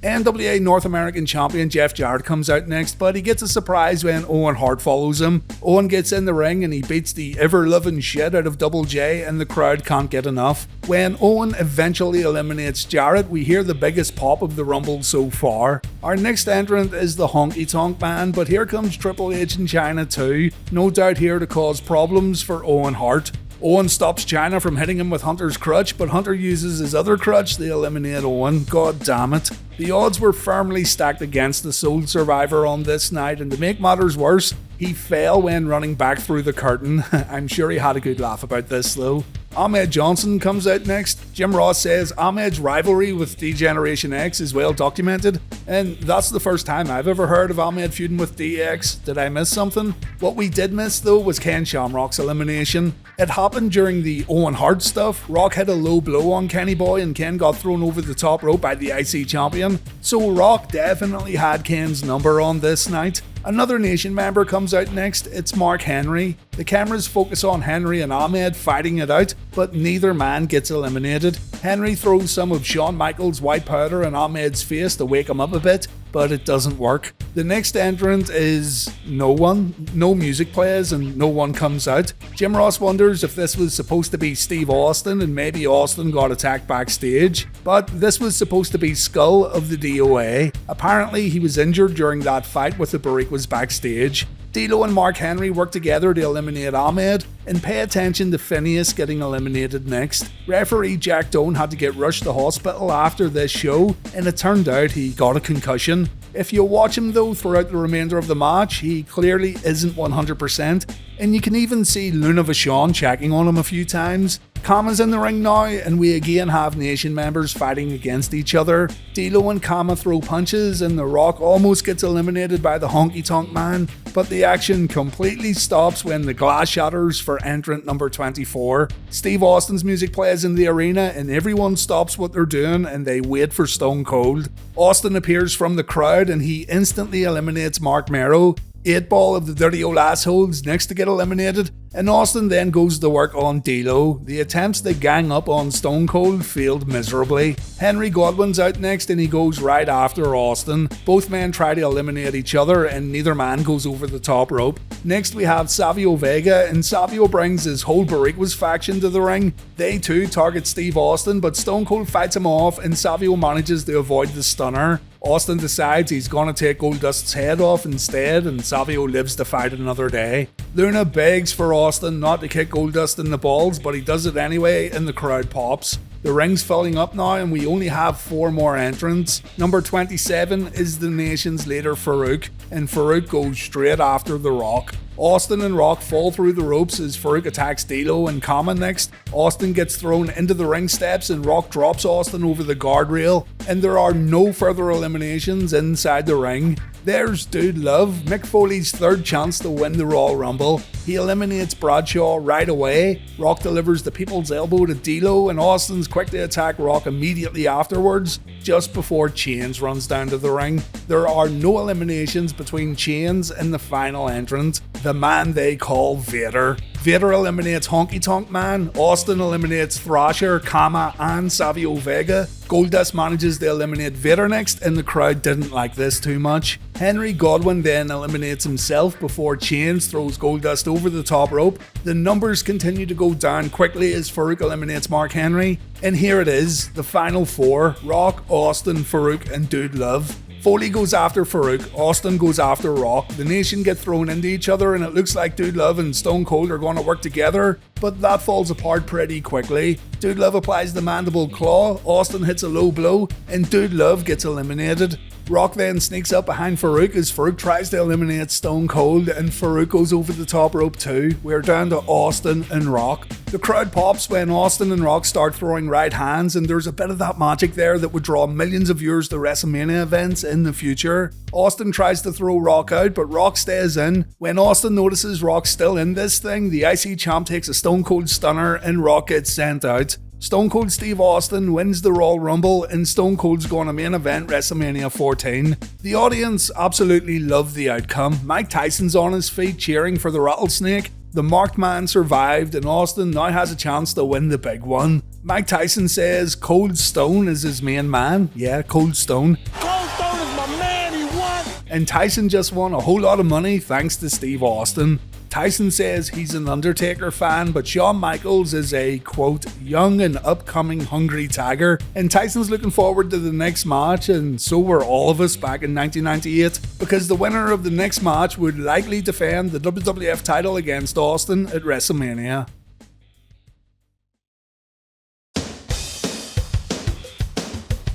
NWA North American Champion Jeff Jarrett comes out next, but he gets a surprise when Owen Hart follows him. Owen gets in the ring and he beats the ever-loving shit out of Double J, and the crowd can't get enough. When Owen eventually eliminates Jarrett, we hear the biggest pop of the Rumble so far. Our next entrant is the Honky Tonk Man, but here comes Triple H in China too, no doubt here to cause problems for Owen Hart. Owen stops China from hitting him with Hunter's crutch, but Hunter uses his other crutch to eliminate Owen. God damn it. The odds were firmly stacked against the sole survivor on this night, and to make matters worse, he fell when running back through the curtain. I'm sure he had a good laugh about this though. Ahmed Johnson comes out next. Jim Ross says Ahmed's rivalry with D-Generation X is well documented, and that's the first time I've ever heard of Ahmed feuding with DX. Did I miss something? What we did miss though was Ken Shamrock's elimination. It happened during the Owen Hart stuff. Rock had a low blow on Kenny Boy and Ken got thrown over the top rope by the IC champion, so Rock definitely had Ken's number on this night. Another Nation member comes out next. It's Mark Henry. The cameras focus on Henry and Ahmed fighting it out, but neither man gets eliminated. Henry throws some of Shawn Michaels' white powder in Ahmed's face to wake him up a bit, but it doesn't work. The next entrant is no one. No music plays and no one comes out. Jim Ross wonders if this was supposed to be Steve Austin and maybe Austin got attacked backstage, but this was supposed to be Skull of the DOA. Apparently he was injured during that fight with the Bariquas backstage. D'Lo and Mark Henry work together to eliminate Ahmed, and pay attention to Phineas getting eliminated next. Referee Jack Doan had to get rushed to hospital after this show, and it turned out he got a concussion. If you watch him though throughout the remainder of the match, he clearly isn't 100%, and you can even see Luna Vachon checking on him a few times. Kama's in the ring now, and we again have Nation members fighting against each other. D'Lo and Kama throw punches, and The Rock almost gets eliminated by the Honky Tonk Man, but the action completely stops when the glass shatters for entrant number 24. Steve Austin's music plays in the arena, and everyone stops what they're doing and they wait for Stone Cold. Austin appears from the crowd, and he instantly eliminates Mark Mero. 8-Ball of the Dirty Old Assholes next to get eliminated, and Austin then goes to work on D'Lo. The attempts to gang up on Stone Cold failed miserably. Henry Godwin's out next, and he goes right after Austin. Both men try to eliminate each other, and neither man goes over the top rope. Next we have Savio Vega, and Savio brings his whole Boricuas faction to the ring. They too target Steve Austin, but Stone Cold fights him off, and Savio manages to avoid the stunner. Austin decides he's gonna take Goldust's head off instead, and Savio lives to fight another day. Luna begs for Austin not to kick Goldust in the balls, but he does it anyway, and the crowd pops. The ring's filling up now, and we only have 4 more entrants. Number 27 is the Nation's leader Farouk, and Farouk goes straight after The Rock. Austin and Rock fall through the ropes as Farouk attacks D'Lo and Kama next. Austin gets thrown into the ring steps, and Rock drops Austin over the guardrail, and there are no further eliminations inside the ring. There's Dude Love, Mick Foley's third chance to win the Royal Rumble. He eliminates Bradshaw right away. Rock delivers the people's elbow to D'Lo, and Austin's quick to attack Rock immediately afterwards, just before Chains runs down to the ring. There are no eliminations between Chains and the final entrant, the man they call Vader. Vader eliminates Honky Tonk Man, Austin eliminates Thrasher, Kama, and Savio Vega. Goldust manages to eliminate Vader next, and the crowd didn't like this too much. Henry Godwin then eliminates himself before Chains throws Goldust over the top rope. The numbers continue to go down quickly as Farouk eliminates Mark Henry, and here it is, the final 4, Rock, Austin, Farouk, and Dude Love. Foley goes after Farouk, Austin goes after Rock, the Nation get thrown into each other, and it looks like Dude Love and Stone Cold are going to work together, but that falls apart pretty quickly. Dude Love applies the mandible claw, Austin hits a low blow, and Dude Love gets eliminated. Rock then sneaks up behind Farouk as Farouk tries to eliminate Stone Cold, and Farouk goes over the top rope too. We're down to Austin and Rock. The crowd pops when Austin and Rock start throwing right hands, and there's a bit of that magic there that would draw millions of viewers to WrestleMania events in the future. Austin tries to throw Rock out, but Rock stays in. When Austin notices Rock's still in this thing, the IC champ takes a Stone Cold stunner, and Rock gets sent out. Stone Cold Steve Austin wins the Royal Rumble, and Stone Cold's going to main event WrestleMania 14. The audience absolutely loved the outcome. Mike Tyson's on his feet cheering for the Rattlesnake. The marked man survived, and Austin now has a chance to win the big one. Mike Tyson says Cold Stone is his main man. Yeah, Cold Stone. Cold Stone is my man, he won! And Tyson just won a whole lot of money thanks to Steve Austin. Tyson says he's an Undertaker fan, but Shawn Michaels is a, quote, young and upcoming hungry tiger, and Tyson's looking forward to the next match, and so were all of us back in 1998, because the winner of the next match would likely defend the WWF title against Austin at WrestleMania.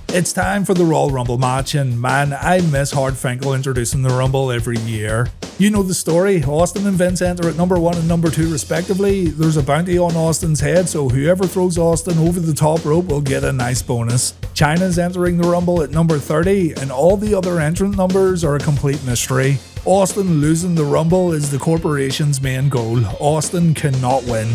It's time for the Royal Rumble match, and man, I miss Hard Finkel introducing the Rumble every year. You know the story, Austin and Vince enter at number 1 and number 2 respectively. There's a bounty on Austin's head, so whoever throws Austin over the top rope will get a nice bonus. Chyna's entering the Rumble at number 30, and all the other entrant numbers are a complete mystery. Austin losing the Rumble is the corporation's main goal. Austin cannot win.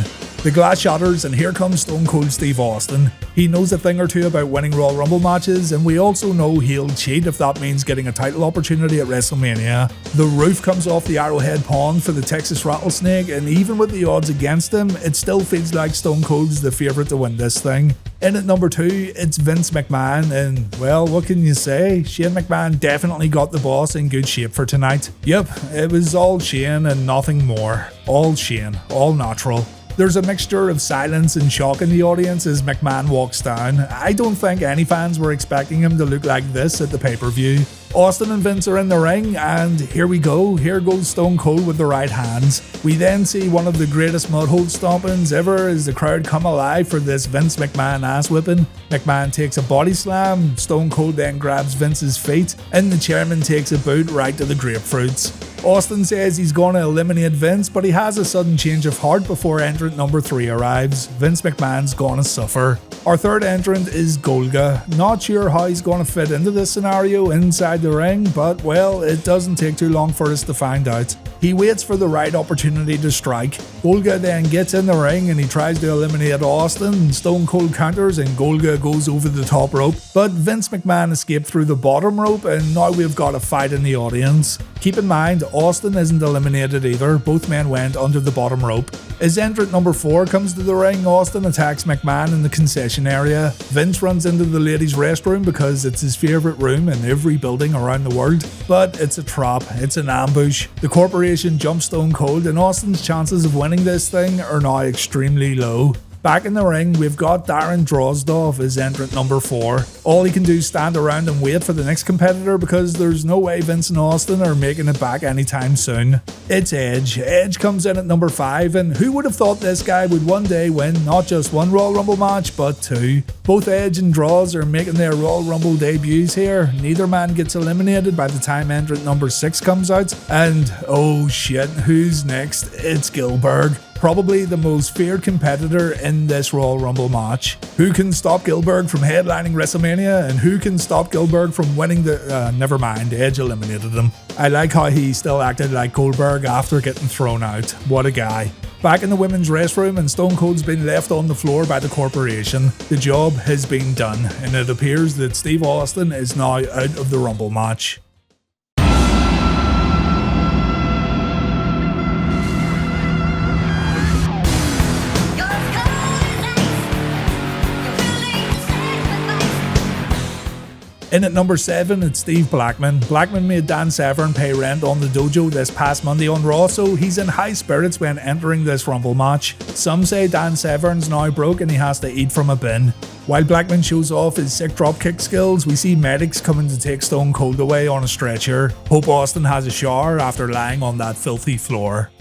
The glass shatters, and here comes Stone Cold Steve Austin. He knows a thing or two about winning Royal Rumble matches, and we also know he'll cheat if that means getting a title opportunity at WrestleMania. The roof comes off the Arrowhead Pond for the Texas Rattlesnake, and even with the odds against him, it still feels like Stone Cold's the favourite to win this thing. In at number 2, it's Vince McMahon, and well, what can you say? Shane McMahon definitely got the boss in good shape for tonight. Yep, it was all Shane and nothing more. All Shane, all natural. There's a mixture of silence and shock in the audience as McMahon walks down. I don't think any fans were expecting him to look like this at the pay-per-view. Austin and Vince are in the ring, and here we go. Here goes Stone Cold with the right hands. We then see one of the greatest mudhole stompings ever as the crowd come alive for this Vince McMahon ass whipping. McMahon takes a body slam, Stone Cold then grabs Vince's feet, and the chairman takes a boot right to the grapefruits. Austin says he's going to eliminate Vince, but he has a sudden change of heart before entrant number 3 arrives. Vince McMahon's gonna suffer. Our third entrant is Golga. Not sure how he's going to fit into this scenario inside the ring, but well, it doesn't take too long for us to find out. He waits for the right opportunity to strike. Golga then gets in the ring and he tries to eliminate Austin. Stone Cold counters and Golga goes over the top rope, but Vince McMahon escaped through the bottom rope and now we've got a fight in the audience. Keep in mind, Austin isn't eliminated either, both men went under the bottom rope. As entrant number 4 comes to the ring, Austin attacks McMahon in the concession area. Vince runs into the ladies' restroom because it's his favourite room in every building around the world, but it's a trap, it's an ambush. The corporation jumps Stone Cold and Austin's chances of winning this thing are now extremely low. Back in the ring, we've got Darren Drozdov as entrant number 4. All he can do is stand around and wait for the next competitor because there's no way Vince and Austin are making it back anytime soon. It's Edge. Edge comes in at number 5, and who would have thought this guy would one day win not just one Royal Rumble match, but 2. Both Edge and Droz are making their Royal Rumble debuts here. Neither man gets eliminated by the time entrant number 6 comes out, and oh shit, who's next? It's Gillberg. Probably the most feared competitor in this Royal Rumble match. Who can stop Gillberg from headlining WrestleMania, and who can stop Gillberg from winning the... never mind, Edge eliminated him. I like how he still acted like Goldberg after getting thrown out. What a guy. Back in the women's restroom, and Stone Cold's been left on the floor by the corporation. The job has been done, and it appears that Steve Austin is now out of the Rumble match. In at number 7, it's Steve Blackman. Blackman made Dan Severn pay rent on the dojo this past Monday on Raw, so he's in high spirits when entering this Rumble match. Some say Dan Severn's now broke and he has to eat from a bin. While Blackman shows off his sick dropkick skills, we see medics coming to take Stone Cold away on a stretcher. Hope Austin has a shower after lying on that filthy floor.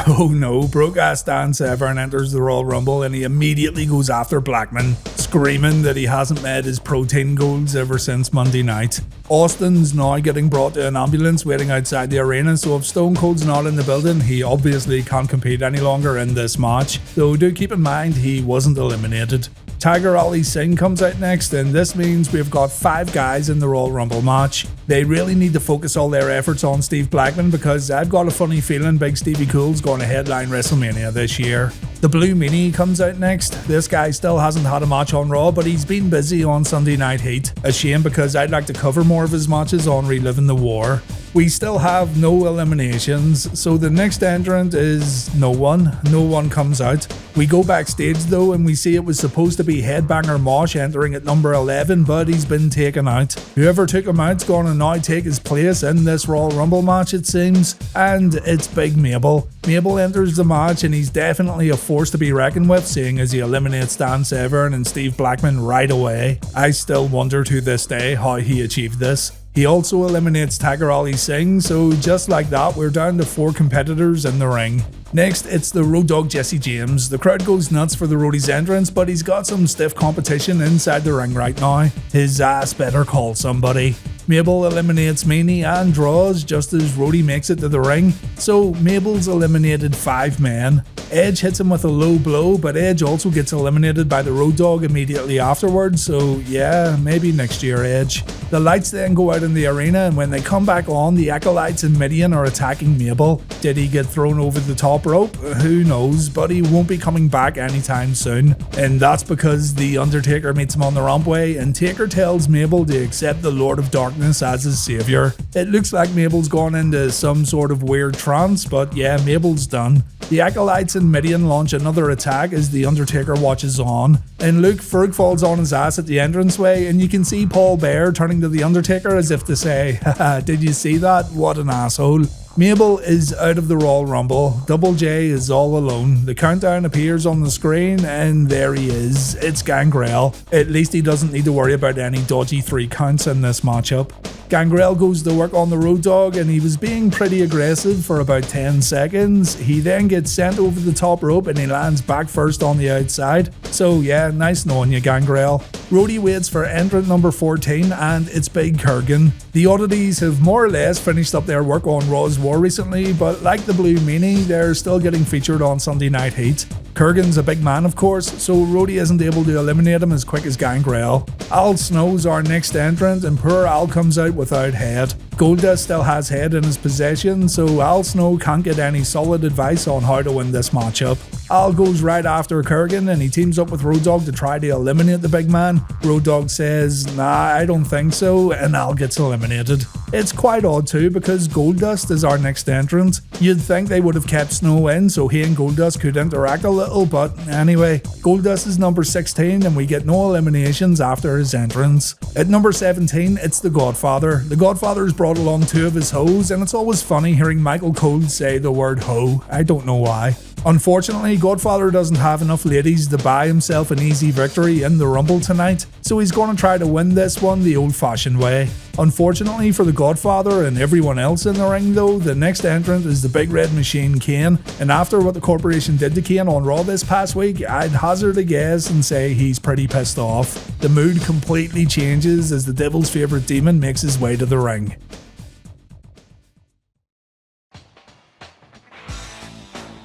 Oh no, broke-ass Dan Severn enters the Royal Rumble and he immediately goes after Blackman, screaming that he hasn't met his protein goals ever since Monday night. Austin's now getting brought to an ambulance waiting outside the arena, so if Stone Cold's not in the building, he obviously can't compete any longer in this match, though do keep in mind he wasn't eliminated. Tiger Ali Singh comes out next, and this means we've got 5 guys in the Royal Rumble match. They really need to focus all their efforts on Steve Blackman because I've got a funny feeling Big Stevie Cool's going to headline WrestleMania this year. The Blue Meanie comes out next. This guy still hasn't had a match on Raw, but he's been busy on Sunday Night Heat. A shame because I'd like to cover more of his matches on Reliving the War. We still have no eliminations, so the next entrant is no one. No one comes out. We go backstage though and we see it was supposed to be Headbanger Mosh entering at number 11, but he's been taken out. Whoever took him out's gonna now take his place in this Royal Rumble match, it seems, and it's Big Mabel. Mabel enters the match and he's definitely a force to be reckoned with, seeing as he eliminates Dan Severn and Steve Blackman right away. I still wonder to this day how he achieved this. He also eliminates Tiger Ali Singh, so just like that, we're down to 4 competitors in the ring. Next, it's the Road Dogg Jesse James. The crowd goes nuts for the Roadie's entrance, but he's got some stiff competition inside the ring right now. His ass better call somebody. Mabel eliminates Meanie and draws just as Roddy makes it to the ring, so Mabel's eliminated 5 men. Edge hits him with a low blow, but Edge also gets eliminated by the Road Dogg immediately afterwards, so yeah, maybe next year, Edge. The lights then go out in the arena, and when they come back on, the Acolytes and Midian are attacking Mabel. Did he get thrown over the top rope? Who knows, but he won't be coming back anytime soon. And that's because The Undertaker meets him on the rampway, and Taker tells Mabel to accept the Lord of Darkness as his savior. It looks like Mabel's gone into some sort of weird trance, but yeah, Mabel's done. The Acolytes and Midian launch another attack as The Undertaker watches on, and Luke Ferg falls on his ass at the entranceway, and you can see Paul Bear turning to The Undertaker as if to say, haha, did you see that? What an asshole. Mabel is out of the Royal Rumble. Double J is all alone. The countdown appears on the screen and there he is. It's Gangrel. At least he doesn't need to worry about any dodgy 3 counts in this matchup. Gangrel goes to work on the Road Dogg and he was being pretty aggressive for about 10 seconds. He then gets sent over the top rope and he lands back first on the outside. So yeah, nice knowing you, Gangrel. Rhodey waits for entrant number 14 and it's Big Kurgan. The Oddities have more or less finished up their work on Raw's War recently, but like the Blue Meanie, they're still getting featured on Sunday Night Heat. Kurgan's a big man, of course, so Rhodey isn't able to eliminate him as quick as Gangrel. Al Snow's our next entrant, and poor Al comes out without head. Goldust still has head in his possession, so Al Snow can't get any solid advice on how to win this matchup. Al goes right after Kurgan and he teams up with Road Dogg to try to eliminate the big man. Road Dogg says, "Nah, I don't think so," and Al gets eliminated. It's quite odd too because Goldust is our next entrant. You'd think they would have kept Snow in so he and Goldust could interact a little, but anyway, Goldust is number 16 and we get no eliminations after his entrance. At number 17, it's The Godfather. The Godfather's brought along 2 of his hoes and it's always funny hearing Michael Cole say the word hoe. I don't know why. Unfortunately, Godfather doesn't have enough ladies to buy himself an easy victory in the Rumble tonight, so he's going to try to win this one the old-fashioned way. Unfortunately for the Godfather and everyone else in the ring though, the next entrant is the Big Red Machine Kane, and after what the corporation did to Kane on Raw this past week, I'd hazard a guess and say he's pretty pissed off. The mood completely changes as the Devil's favourite demon makes his way to the ring.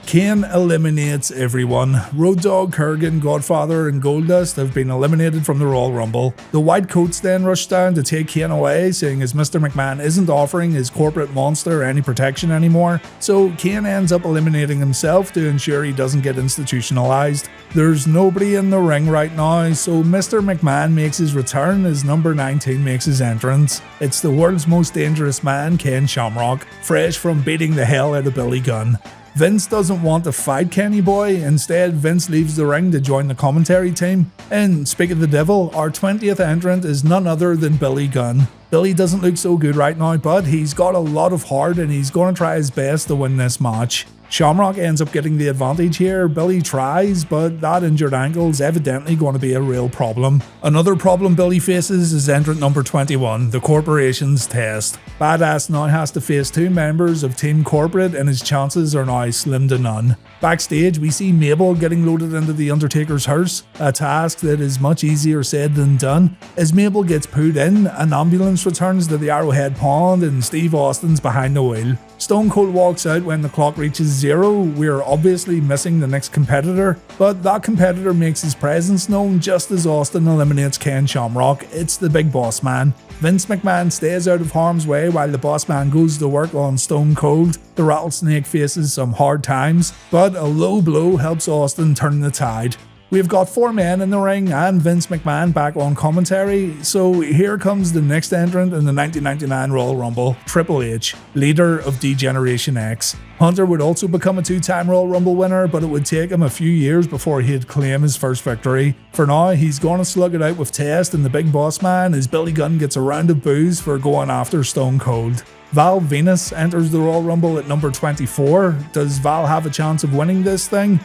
Kane eliminates everyone. Road Dogg, Kurgan, Godfather and Goldust have been eliminated from the Royal Rumble. The White Coats then rush down to take Kane away, saying as Mr. McMahon isn't offering his corporate monster any protection anymore, so Kane ends up eliminating himself to ensure he doesn't get institutionalized. There's nobody in the ring right now, so Mr. McMahon makes his return as number 19 makes his entrance. It's the world's most dangerous man, Ken Shamrock, fresh from beating the hell out of Billy Gunn. Vince doesn't want to fight Kenny Boy, instead Vince leaves the ring to join the commentary team. And speak of the devil, our 20th entrant is none other than Billy Gunn. Billy doesn't look so good right now, but he's got a lot of heart and he's going to try his best to win this match. Shamrock ends up getting the advantage here. Billy tries, but that injured ankle is evidently going to be a real problem. Another problem Billy faces is entrant number 21, the Corporation's Test. Badass now has to face 2 members of Team Corporate and his chances are now slim to none. Backstage, we see Mabel getting loaded into the Undertaker's hearse, a task that is much easier said than done. As Mabel gets put in, an ambulance returns to the Arrowhead Pond and Steve Austin's behind the wheel. Stone Cold walks out when the clock reaches 0. We're obviously missing the next competitor, but that competitor makes his presence known just as Austin eliminates Ken Shamrock. It's the Big Boss Man. Vince McMahon stays out of harm's way while the Boss Man goes to work on Stone Cold. The Rattlesnake faces some hard times, but a low blow helps Austin turn the tide. We've got 4 men in the ring and Vince McMahon back on commentary, so here comes the next entrant in the 1999 Royal Rumble, Triple H, leader of D-Generation X. Hunter would also become a 2-time Royal Rumble winner, but it would take him a few years before he'd claim his first victory. For now, he's going to slug it out with Test and the Big Boss Man as Billy Gunn gets a round of boos for going after Stone Cold. Val Venus enters the Royal Rumble at number 24. Does Val have a chance of winning this thing?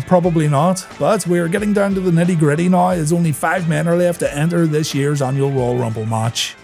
Probably not. But we're getting down to the nitty gritty now as only 5 men are left to enter this year's annual Royal Rumble match.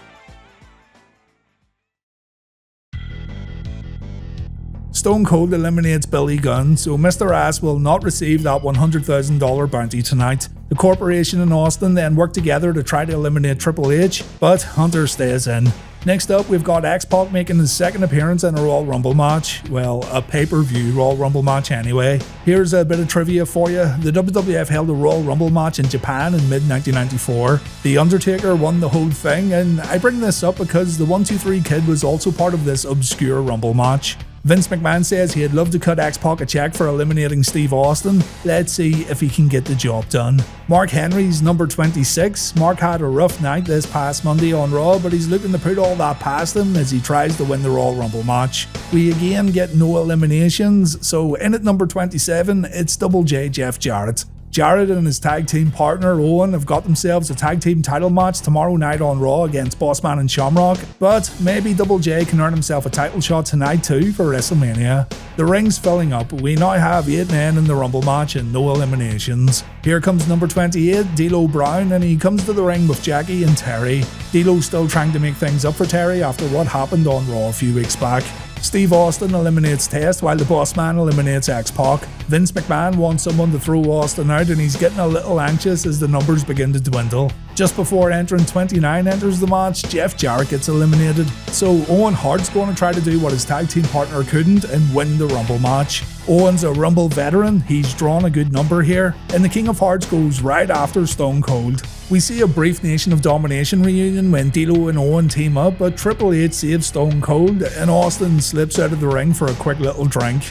Stone Cold eliminates Billy Gunn, so Mr. Ass will not receive that $100,000 bounty tonight. The Corporation and Austin then work together to try to eliminate Triple H, but Hunter stays in. Next up, we've got X-Pac making his second appearance in a Royal Rumble match. Well, a pay-per-view Royal Rumble match anyway. Here's a bit of trivia for you. The WWF held a Royal Rumble match in Japan in mid-1994. The Undertaker won the whole thing, and I bring this up because the 1-2-3 Kid was also part of this obscure Rumble match. Vince McMahon says he'd love to cut X-Pac a check for eliminating Steve Austin. Let's see if he can get the job done. Mark Henry's number 26. Mark had a rough night this past Monday on Raw, but he's looking to put all that past him as he tries to win the Royal Rumble match. We again get no eliminations, so in at number 27, it's Double J Jeff Jarrett. Jarrett and his tag team partner Owen have got themselves a tag team title match tomorrow night on Raw against Bossman and Shamrock, but maybe Double J can earn himself a title shot tonight too for WrestleMania. The ring's filling up. We now have 8 men in the Rumble match and no eliminations. Here comes number 28, D'Lo Brown, and he comes to the ring with Jackie and Terry. D'Lo's still trying to make things up for Terry after what happened on Raw a few weeks back. Steve Austin eliminates Test while the Bossman eliminates X-Pac. Vince McMahon wants someone to throw Austin out and he's getting a little anxious as the numbers begin to dwindle. Just before entrant 29 enters the match, Jeff Jarrett gets eliminated, so Owen Hart's going to try to do what his tag team partner couldn't and win the Rumble match. Owen's a Rumble veteran, he's drawn a good number here, and the King of Hearts goes right after Stone Cold. We see a brief Nation of Domination reunion when D'Lo and Owen team up, but Triple H saves Stone Cold and Austin slips out of the ring for a quick little drink.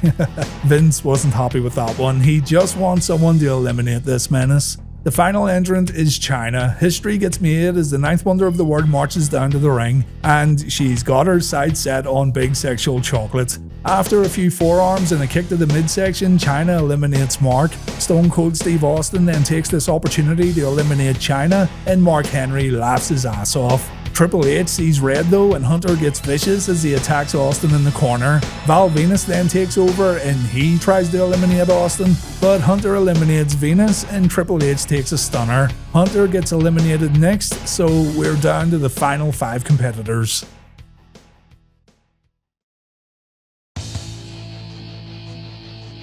Vince wasn't happy with that one, he just wants someone to eliminate this menace. The final entrant is Chyna. History gets made as the 9th wonder of the world marches down to the ring, and she's got her sights set on big sexual chocolate. After a few forearms and a kick to the midsection, Chyna eliminates Mark. Stone Cold Steve Austin then takes this opportunity to eliminate Chyna, and Mark Henry laughs his ass off. Triple H sees red though, and Hunter gets vicious as he attacks Austin in the corner. Val Venus then takes over and he tries to eliminate Austin, but Hunter eliminates Venus and Triple H takes a stunner. Hunter gets eliminated next, so we're down to the final 5 competitors.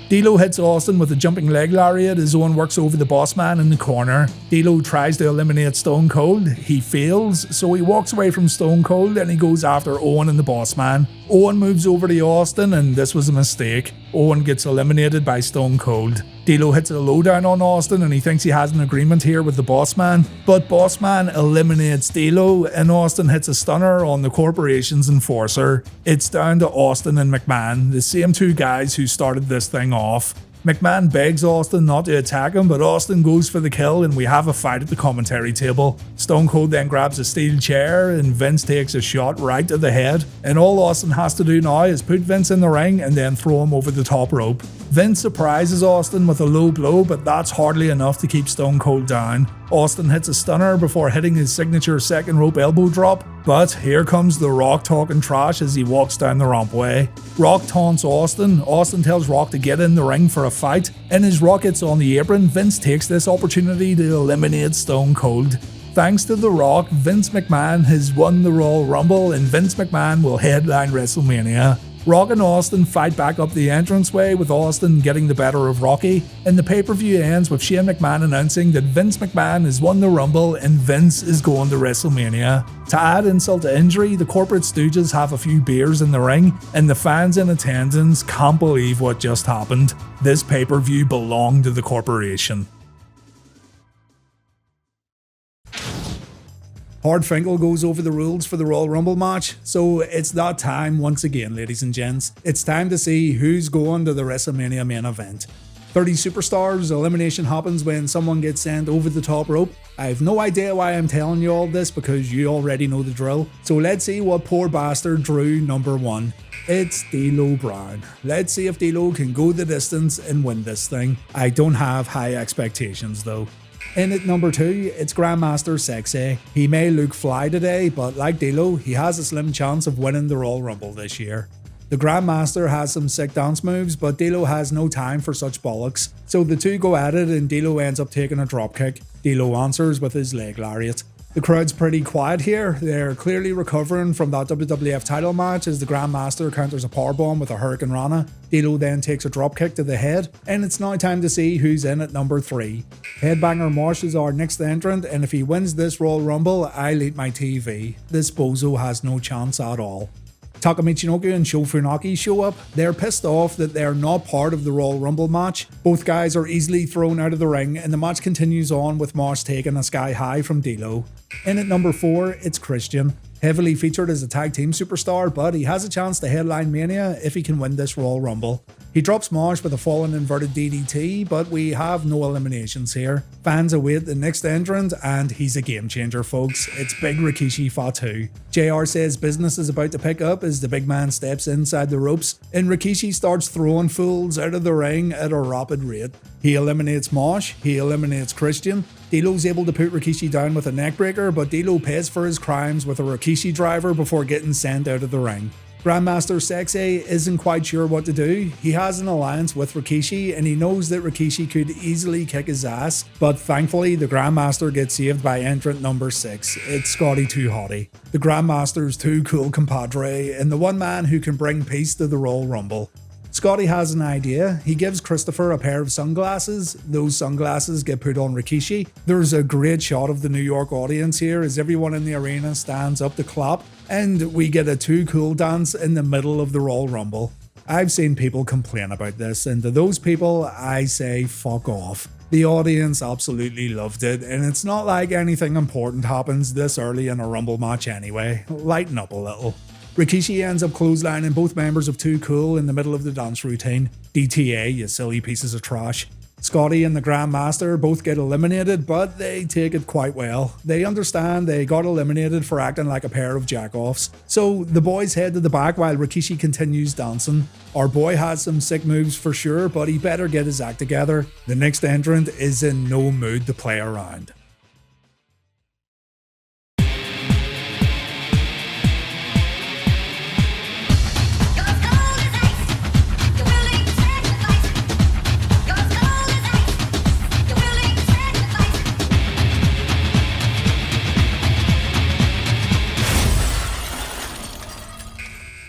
D'Lo hits Austin with a jumping leg lariat as Owen works over the Bossman in the corner. D'Lo tries to eliminate Stone Cold. He fails, so he walks away from Stone Cold and he goes after Owen and the Bossman. Owen moves over to Austin and this was a mistake. Owen gets eliminated by Stone Cold. D'Lo hits a lowdown on Austin and he thinks he has an agreement here with the Bossman, but Bossman eliminates D'Lo and Austin hits a stunner on the Corporation's enforcer. It's down to Austin and McMahon, the same 2 guys who started this thing off. McMahon begs Austin not to attack him, but Austin goes for the kill and we have a fight at the commentary table. Stone Cold then grabs a steel chair and Vince takes a shot right to the head, and all Austin has to do now is put Vince in the ring and then throw him over the top rope. Vince surprises Austin with a low blow, but that's hardly enough to keep Stone Cold down. Austin hits a stunner before hitting his signature second rope elbow drop, but here comes The Rock talking trash as he walks down the rampway. Rock taunts Austin. Austin tells Rock to get in the ring for a fight, and as Rock gets on the apron, Vince takes this opportunity to eliminate Stone Cold. Thanks to The Rock, Vince McMahon has won the Royal Rumble and Vince McMahon will headline WrestleMania. Rock and Austin fight back up the entranceway with Austin getting the better of Rocky, and the pay-per-view ends with Shane McMahon announcing that Vince McMahon has won the Rumble and Vince is going to WrestleMania. To add insult to injury, the corporate stooges have a few beers in the ring, and the fans in attendance can't believe what just happened. This pay-per-view belonged to the corporation. Hardfinkel goes over the rules for the Royal Rumble match, so it's that time once again, ladies and gents. It's time to see who's going to the WrestleMania main event. 30 superstars, elimination happens when someone gets sent over the top rope. I have no idea why I'm telling you all this because you already know the drill. So let's see what poor bastard drew number 1. It's D'Lo Brown. Let's see if D'Lo can go the distance and win this thing. I don't have high expectations though. In at number 2, it's Grandmaster Sexay. He may look fly today, but like D'Lo, he has a slim chance of winning the Royal Rumble this year. The Grandmaster has some sick dance moves, but D'Lo has no time for such bollocks. So the two go at it and D'Lo ends up taking a dropkick. D'Lo answers with his leg lariat. The crowd's pretty quiet here. They're clearly recovering from that WWF title match as the Grandmaster counters a powerbomb with a Hurricane Rana. D'Lo then takes a dropkick to the head, and it's now time to see who's in at number 3. Headbanger Mosh is our next entrant, and if he wins this Royal Rumble, I'll eat my TV. This bozo has no chance at all. Taka Michinoku and Sho Funaki show up. They're pissed off that they're not part of the Royal Rumble match. Both guys are easily thrown out of the ring and the match continues on with Mosh taking a sky high from D'Lo. In at number 4, it's Christian. Heavily featured as a tag team superstar, but he has a chance to headline Mania if he can win this Royal Rumble. He drops Mosh with a fallen inverted DDT, but we have no eliminations here. Fans await the next entrant, and he's a game changer, folks. It's Big Rikishi Fatu. JR says business is about to pick up as the big man steps inside the ropes, and Rikishi starts throwing fools out of the ring at a rapid rate. He eliminates Mosh, he eliminates Christian. D'Lo's able to put Rikishi down with a neckbreaker, but D'Lo pays for his crimes with a Rikishi driver before getting sent out of the ring. Grandmaster Sexay isn't quite sure what to do. He has an alliance with Rikishi and he knows that Rikishi could easily kick his ass, but thankfully the Grandmaster gets saved by entrant number 6. It's Scotty 2 Hotty. The Grandmaster's too cool compadre and the one man who can bring peace to the Royal Rumble. Scotty has an idea. He gives Christopher a pair of sunglasses. Those sunglasses get put on Rikishi. There's a great shot of the New York audience here as everyone in the arena stands up to clap, and we get a too cool dance in the middle of the Royal Rumble. I've seen people complain about this, and to those people, I say fuck off. The audience absolutely loved it, and it's not like anything important happens this early in a Rumble match anyway. Lighten up a little. Rikishi ends up clotheslining both members of Too Cool in the middle of the dance routine. DTA, you silly pieces of trash. Scotty and the Grandmaster both get eliminated, but they take it quite well. They understand they got eliminated for acting like a pair of jack-offs. So the boys head to the back while Rikishi continues dancing. Our boy has some sick moves for sure, but he better get his act together. The next entrant is in no mood to play around.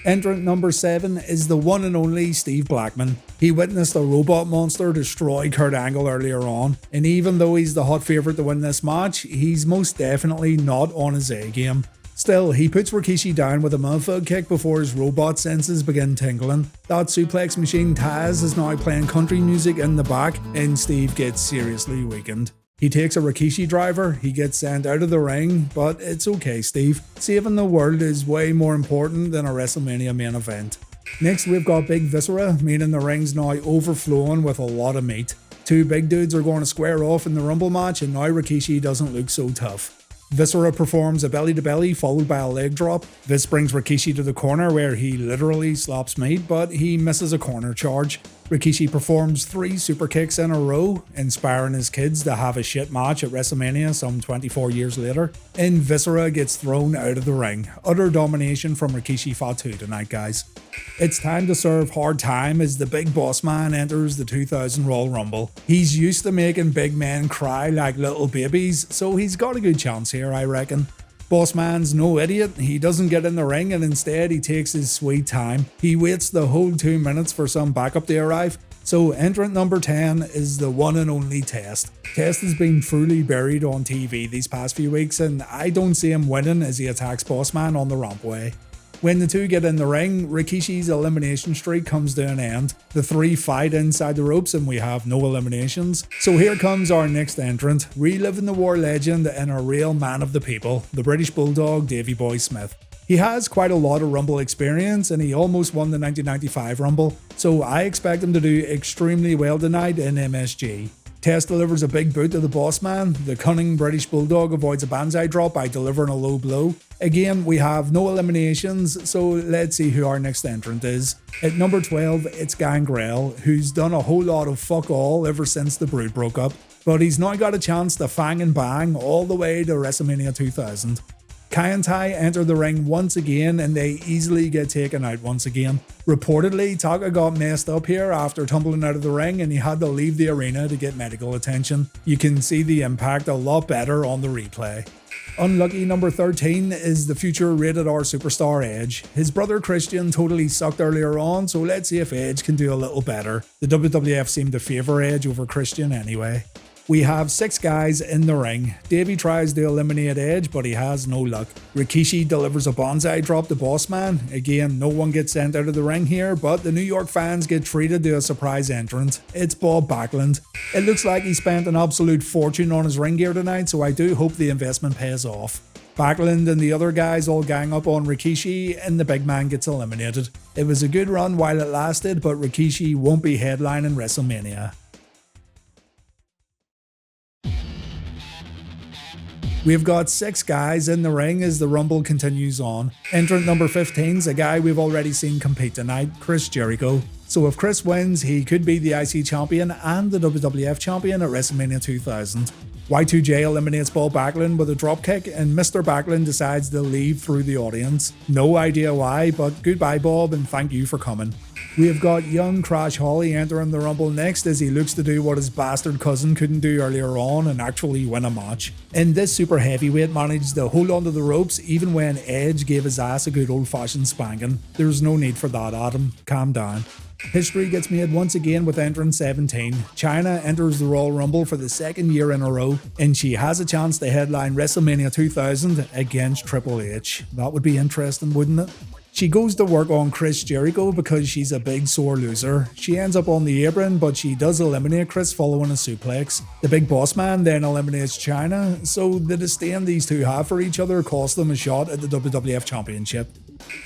Entrant number 7 is the one and only Steve Blackman. He witnessed a robot monster destroy Kurt Angle earlier on, and even though he's the hot favourite to win this match, he's most definitely not on his A game. Still, he puts Rikishi down with a motherfucker kick before his robot senses begin tingling. That suplex machine Taz is now playing country music in the back, and Steve gets seriously weakened. He takes a Rikishi driver, he gets sent out of the ring, but it's okay, Steve. Saving the world is way more important than a WrestleMania main event. Next we've got Big Viscera, meaning the ring's now overflowing with a lot of meat. Two big dudes are going to square off in the Rumble match and now Rikishi doesn't look so tough. Viscera performs a belly to belly followed by a leg drop. This brings Rikishi to the corner where he literally slaps meat, but he misses a corner charge. Rikishi performs 3 super kicks in a row, inspiring his kids to have a shit match at WrestleMania some 24 years later. And Viscera gets thrown out of the ring. Utter domination from Rikishi Fatu tonight, guys. It's time to serve hard time as the big boss man enters the 2000 Royal Rumble. He's used to making big men cry like little babies, so he's got a good chance here, I reckon. Boss man's no idiot, he doesn't get in the ring and instead he takes his sweet time. He waits the whole 2 minutes for some backup to arrive. So entrant number 10 is the one and only Test. Test has been truly buried on TV these past few weeks and I don't see him winning as he attacks Boss Man on the rampway. When the two get in the ring, Rikishi's elimination streak comes to an end. The 3 fight inside the ropes and we have no eliminations. So here comes our next entrant, Reliving the War legend and a real man of the people, the British Bulldog Davey Boy Smith. He has quite a lot of Rumble experience and he almost won the 1995 Rumble, so I expect him to do extremely well tonight in MSG. Test delivers a big boot to the boss man. The cunning British Bulldog avoids a banzai drop by delivering a low blow. Again, we have no eliminations, so let's see who our next entrant is. At number 12, it's Gangrel, who's done a whole lot of fuck all ever since the Brood broke up, but he's now got a chance to fang and bang all the way to WrestleMania 2000. Kai and Tai enter the ring once again and they easily get taken out once again. Reportedly, Taka got messed up here after tumbling out of the ring and he had to leave the arena to get medical attention. You can see the impact a lot better on the replay. Unlucky number 13 is the future rated R superstar Edge. His brother Christian totally sucked earlier on, so let's see if Edge can do a little better. The WWF seemed to favour Edge over Christian anyway. We have 6 guys in the ring. Davey tries to eliminate Edge, but he has no luck. Rikishi delivers a bonsai drop to Boss Man. Again, no one gets sent out of the ring here, but the New York fans get treated to a surprise entrant. It's Bob Backlund. It looks like he spent an absolute fortune on his ring gear tonight, so I do hope the investment pays off. Backlund and the other guys all gang up on Rikishi and the big man gets eliminated. It was a good run while it lasted, but Rikishi won't be headlining WrestleMania. We've got 6 guys in the ring as the Rumble continues on. Entrant number 15 is a guy we've already seen compete tonight, Chris Jericho. So if Chris wins, he could be the IC champion and the WWF champion at WrestleMania 2000. Y2J eliminates Bob Backlund with a dropkick and Mr. Backlund decides to leave through the audience. No idea why, but goodbye Bob and thank you for coming. We have got young Crash Holly entering the Rumble next as he looks to do what his bastard cousin couldn't do earlier on and actually win a match. And this super heavyweight managed to hold onto the ropes even when Edge gave his ass a good old fashioned spanking. There's no need for that, Adam. Calm down. History gets made once again with entrant 17. Chyna enters the Royal Rumble for the 2nd year in a row, and she has a chance to headline WrestleMania 2000 against Triple H. That would be interesting, wouldn't it? She goes to work on Chris Jericho because she's a big sore loser. She ends up on the apron, but she does eliminate Chris following a suplex. The big boss man then eliminates Chyna, so the disdain these two have for each other cost them a shot at the WWF Championship.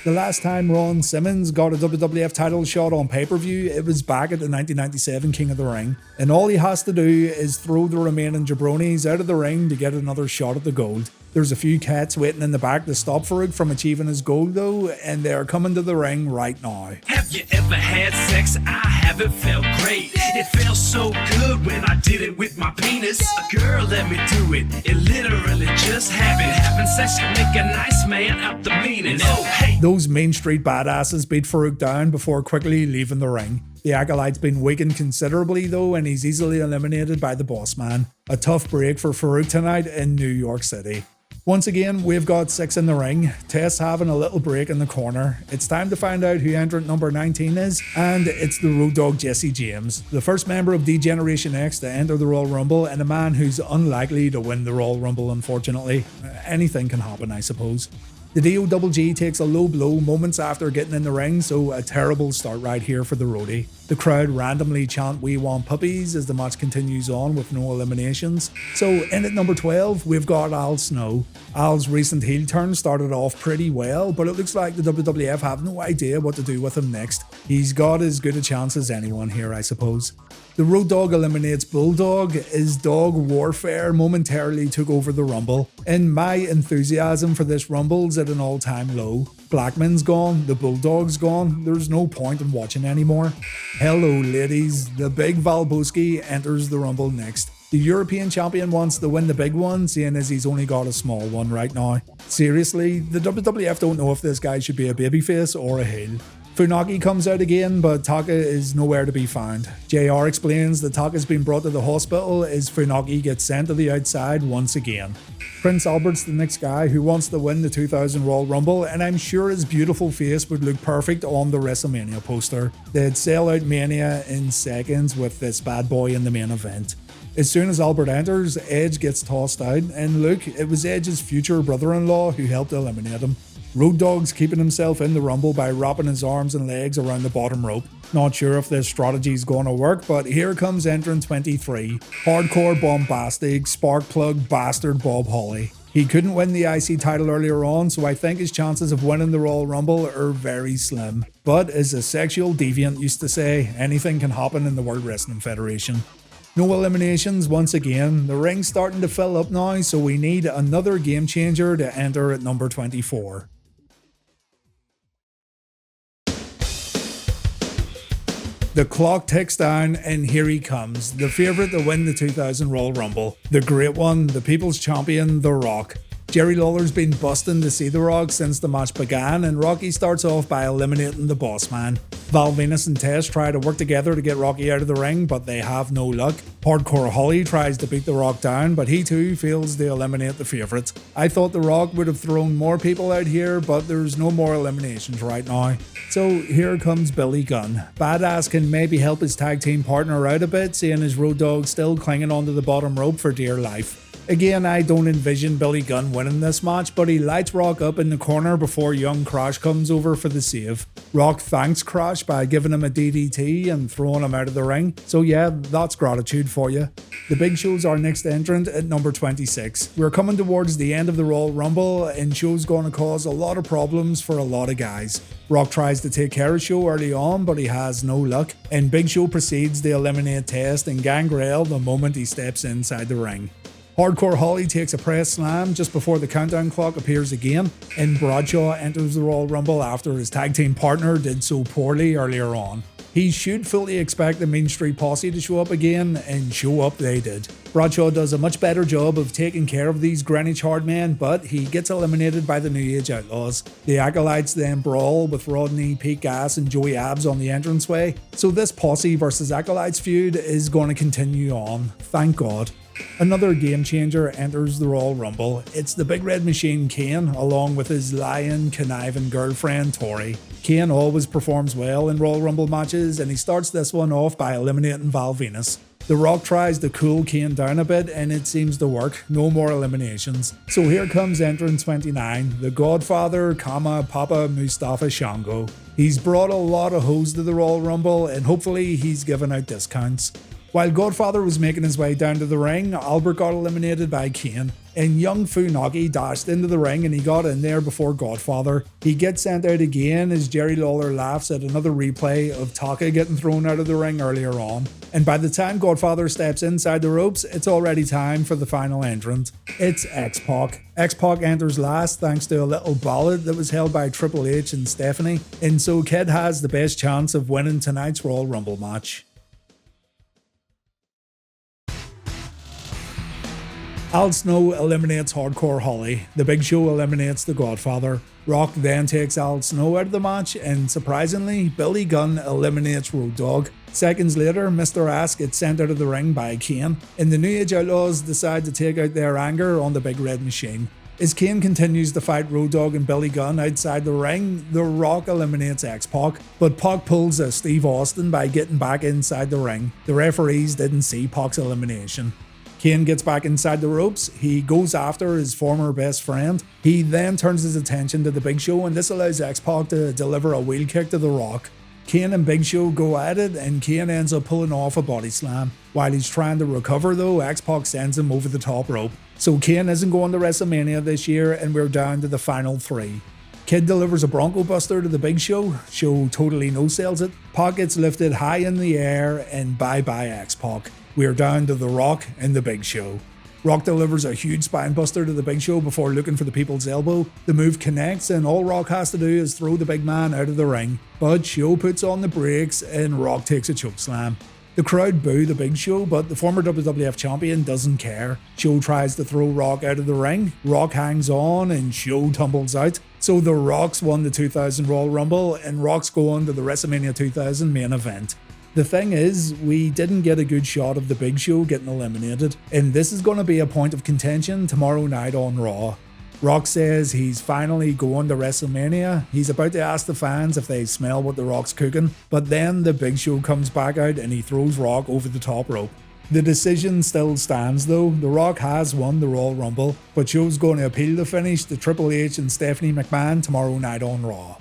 The last time Ron Simmons got a WWF title shot on pay-per-view, it was back at the 1997 King of the Ring, and all he has to do is throw the remaining jabronis out of the ring to get another shot at the gold. There's a few cats waiting in the back to stop Farouk from achieving his goal though, and they're coming to the ring right now. Have you ever had sex? I haven't felt great. It felt so good when I did it with my penis. A girl let me do it. It literally just happened. Having sex can make a nice man out the meanest. Oh, hey. Those Main Street badasses beat Farouk down before quickly leaving the ring. The Acolyte's been weakened considerably though, and he's easily eliminated by the boss man. A tough break for Farouk tonight in New York City. Once again, we've got 6 in the ring. Tess having a little break in the corner. It's time to find out who entrant number 19 is, and it's the Road Dogg Jesse James, the first member of D-Generation X to enter the Royal Rumble, and a man who's unlikely to win the Royal Rumble, unfortunately. Anything can happen, I suppose. The DOGG takes a low blow moments after getting in the ring, so a terrible start right here for the roadie. The crowd randomly chant "We want puppies" as the match continues on with no eliminations. So in at number 12, we've got Al Snow. Al's recent heel turn started off pretty well, but it looks like the WWF have no idea what to do with him next. He's got as good a chance as anyone here, I suppose. The Road Dogg eliminates Bulldog as dog warfare momentarily took over the Rumble, and my enthusiasm for this Rumble's at an all-time low. Blackman's gone, the Bulldog's gone, there's no point in watching anymore. Hello ladies, the big Valboski enters the Rumble next. The European champion wants to win the big one, seeing as he's only got a small one right now. Seriously, the WWF don't know if this guy should be a babyface or a heel. Funaki comes out again, but Taka is nowhere to be found. JR explains that Taka's been brought to the hospital as Funaki gets sent to the outside once again. Prince Albert's the next guy who wants to win the 2000 Royal Rumble, and I'm sure his beautiful face would look perfect on the WrestleMania poster. They'd sell out Mania in seconds with this bad boy in the main event. As soon as Albert enters, Edge gets tossed out, and look, it was Edge's future brother-in-law who helped eliminate him. Road Dogg's keeping himself in the Rumble by wrapping his arms and legs around the bottom rope. Not sure if this strategy's gonna work, but here comes entrant 23. Hardcore bombastic, spark plug bastard Bob Holly. He couldn't win the IC title earlier on, so I think his chances of winning the Royal Rumble are very slim. But as a sexual deviant used to say, anything can happen in the World Wrestling Federation. No eliminations once again. The ring's starting to fill up now, so we need another game changer to enter at number 24. The clock ticks down and here he comes, the favourite to win the 2000 Royal Rumble. The great one, the people's champion, The Rock. Jerry Lawler's been busting to see The Rock since the match began, and Rocky starts off by eliminating the boss man. Val Venus and Tess try to work together to get Rocky out of the ring, but they have no luck. Hardcore Holly tries to beat The Rock down, but he too fails to eliminate the favourite. I thought The Rock would have thrown more people out here, but there's no more eliminations right now. So here comes Billy Gunn. Badass can maybe help his tag team partner out a bit, seeing his Road Dogg still clinging onto the bottom rope for dear life. Again, I don't envision Billy Gunn winning this match, but he lights Rock up in the corner before young Crash comes over for the save. Rock thanks Crash by giving him a DDT and throwing him out of the ring, so yeah, that's gratitude for you. The Big Show's our next entrant at number 26. We're coming towards the end of the Royal Rumble, and Show's going to cause a lot of problems for a lot of guys. Rock tries to take care of Show early on, but he has no luck, and Big Show proceeds to eliminate Test and Gangrel the moment he steps inside the ring. Hardcore Holly takes a press slam just before the countdown clock appears again, and Bradshaw enters the Royal Rumble after his tag team partner did so poorly earlier on. He should fully expect the Mean Street Posse to show up again, and show up they did. Bradshaw does a much better job of taking care of these Greenwich Hardmen, but he gets eliminated by the New Age Outlaws. The Acolytes then brawl with Rodney, Pete Gas and Joey Abs on the entranceway, so this Posse versus Acolytes feud is going to continue on, thank God. Another game changer enters the Royal Rumble. It's the Big Red Machine Kane, along with his lying, conniving girlfriend Tori. Kane always performs well in Royal Rumble matches, and he starts this one off by eliminating Val Venus. The Rock tries to cool Kane down a bit, and it seems to work. No more eliminations. So here comes entrant 29, the Godfather, Papa Mustafa Shango. He's brought a lot of hoes to the Royal Rumble, and hopefully he's giving out discounts. While Godfather was making his way down to the ring, Albert got eliminated by Kane, and young Funaki dashed into the ring and he got in there before Godfather. He gets sent out again as Jerry Lawler laughs at another replay of Taka getting thrown out of the ring earlier on. And by the time Godfather steps inside the ropes, it's already time for the final entrant. It's X-Pac. X-Pac enters last thanks to a little ballad that was held by Triple H and Stephanie, and so Kid has the best chance of winning tonight's Royal Rumble match. Al Snow eliminates Hardcore Holly. The Big Show eliminates the Godfather. Rock then takes Al Snow out of the match, and surprisingly, Billy Gunn eliminates Road Dogg. Seconds later, Mr. Ass gets sent out of the ring by Kane, and the New Age Outlaws decide to take out their anger on the Big Red Machine. As Kane continues to fight Road Dogg and Billy Gunn outside the ring, The Rock eliminates X-Pac, but Pac pulls a Steve Austin by getting back inside the ring. The referees didn't see Pac's elimination. Kane gets back inside the ropes, he goes after his former best friend. He then turns his attention to the Big Show, and this allows X-Pac to deliver a wheel kick to The Rock. Kane and Big Show go at it, and Kane ends up pulling off a body slam. While he's trying to recover though, X-Pac sends him over the top rope. So Kane isn't going to WrestleMania this year, and we're down to the final three. Kid delivers a Bronco Buster to the Big Show. Show totally no-sells it. Pac gets lifted high in the air, and bye-bye X-Pac. We're down to The Rock and the Big Show. Rock delivers a huge spine buster to the Big Show before looking for the people's elbow. The move connects, and all Rock has to do is throw the big man out of the ring. But Show puts on the brakes, and Rock takes a choke slam. The crowd boo the Big Show, but the former WWF champion doesn't care. Show tries to throw Rock out of the ring. Rock hangs on, and Show tumbles out. So The Rock's won the 2000 Royal Rumble, and Rock's going to the WrestleMania 2000 main event. The thing is, we didn't get a good shot of the Big Show getting eliminated, and this is going to be a point of contention tomorrow night on Raw. Rock says he's finally going to WrestleMania. He's about to ask the fans if they smell what The Rock's cooking, but then the Big Show comes back out and he throws Rock over the top rope. The decision still stands though. The Rock has won the Royal Rumble, but Show's going to appeal the finish to Triple H and Stephanie McMahon tomorrow night on Raw.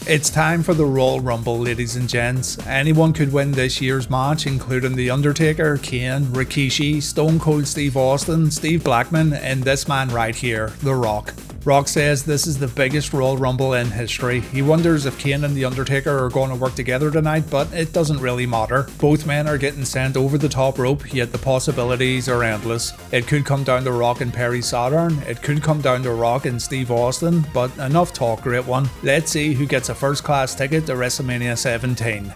It's time for the Royal Rumble, ladies and gents. Anyone could win this year's match, including The Undertaker, Kane, Rikishi, Stone Cold Steve Austin, Steve Blackman, and this man right here, The Rock. Rock says this is the biggest Royal Rumble in history. He wonders if Kane and The Undertaker are going to work together tonight, but it doesn't really matter. Both men are getting sent over the top rope, yet the possibilities are endless. It could come down to Rock and Perry Saturn, it could come down to Rock and Steve Austin, but enough talk, great one. Let's see who gets a first class ticket to WrestleMania 17.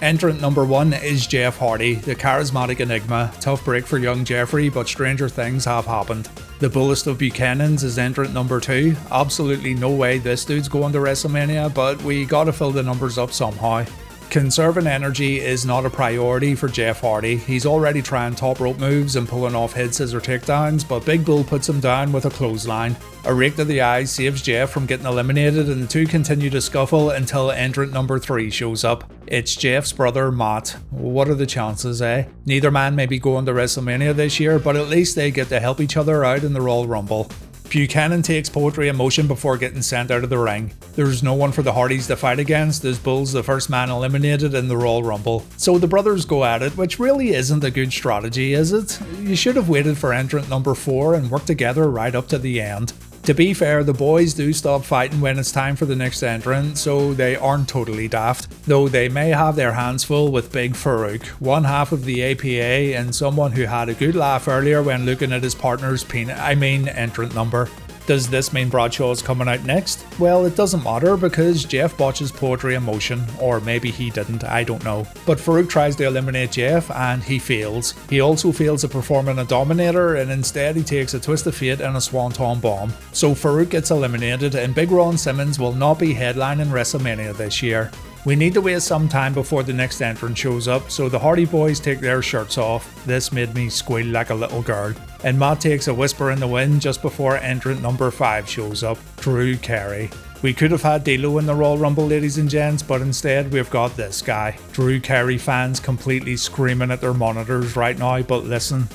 Entrant number 1 is Jeff Hardy, the charismatic enigma. Tough break for young Jeffrey, but stranger things have happened. The Bullest of Buchanan's is entrant number 2. Absolutely no way this dude's going to WrestleMania, but we gotta fill the numbers up somehow. Conserving energy is not a priority for Jeff Hardy. He's already trying top rope moves and pulling off head scissor takedowns, but Big Bull puts him down with a clothesline. A rake to the eyes saves Jeff from getting eliminated, and the two continue to scuffle until entrant number 3 shows up. It's Jeff's brother Matt. What are the chances, eh? Neither man may be going to WrestleMania this year, but at least they get to help each other out in the Royal Rumble. Buchanan takes Poetry in Motion before getting sent out of the ring. There's no one for the Hardys to fight against, as Bull's the first man eliminated in the Royal Rumble. So the brothers go at it, which really isn't a good strategy, is it? You should have waited for entrant number 4 and worked together right up to the end. To be fair, the boys do stop fighting when it's time for the next entrant, so they aren't totally daft, though they may have their hands full with Big Farouk, one half of the APA and someone who had a good laugh earlier when looking at his partner's entrant number. Does this mean Bradshaw's coming out next? Well, it doesn't matter because Jeff botches Poetry in Motion, or maybe he didn't, I don't know. But Farouk tries to eliminate Jeff and he fails. He also fails at performing a Dominator, and instead he takes a Twist of Fate and a Swanton Bomb. So Farouk gets eliminated and Big Ron Simmons will not be headlining WrestleMania this year. We need to wait some time before the next entrant shows up, so the Hardy Boys take their shirts off. This made me squeal like a little girl. And Matt takes a whisper in the wind just before entrant number 5 shows up, Drew Carey. We could have had D'Lo in the Royal Rumble, ladies and gents, but instead we've got this guy. Drew Carey fans completely screaming at their monitors right now, but listen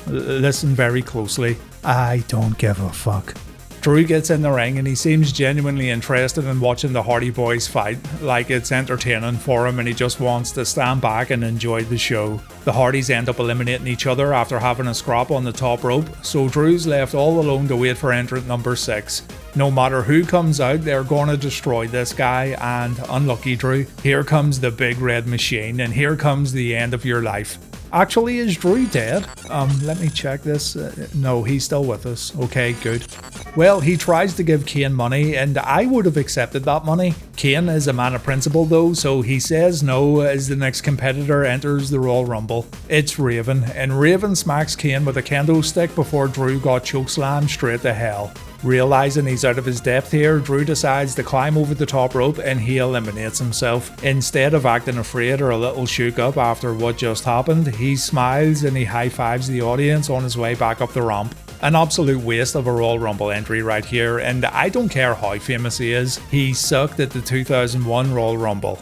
very closely. I don't give a fuck. Drew gets in the ring and he seems genuinely interested in watching the Hardy Boys fight, like it's entertaining for him and he just wants to stand back and enjoy the show. The Hardys end up eliminating each other after having a scrap on the top rope, so Drew's left all alone to wait for entrant number 6. No matter who comes out, they're gonna destroy this guy, and unlucky Drew, here comes the big red machine and here comes the end of your life. Actually, is Drew dead? Let me check this. No, he's still with us. Okay, good. Well, he tries to give Kane money, and I would have accepted that money. Kane is a man of principle though, so he says no as the next competitor enters the Royal Rumble. It's Raven, and Raven smacks Kane with a kendo stick before Drew got chokeslammed straight to hell. Realising he's out of his depth here, Drew decides to climb over the top rope and he eliminates himself. Instead of acting afraid or a little shook up after what just happened, he smiles and he high-fives the audience on his way back up the ramp. An absolute waste of a Royal Rumble entry right here, and I don't care how famous he is, he sucked at the 2001 Royal Rumble.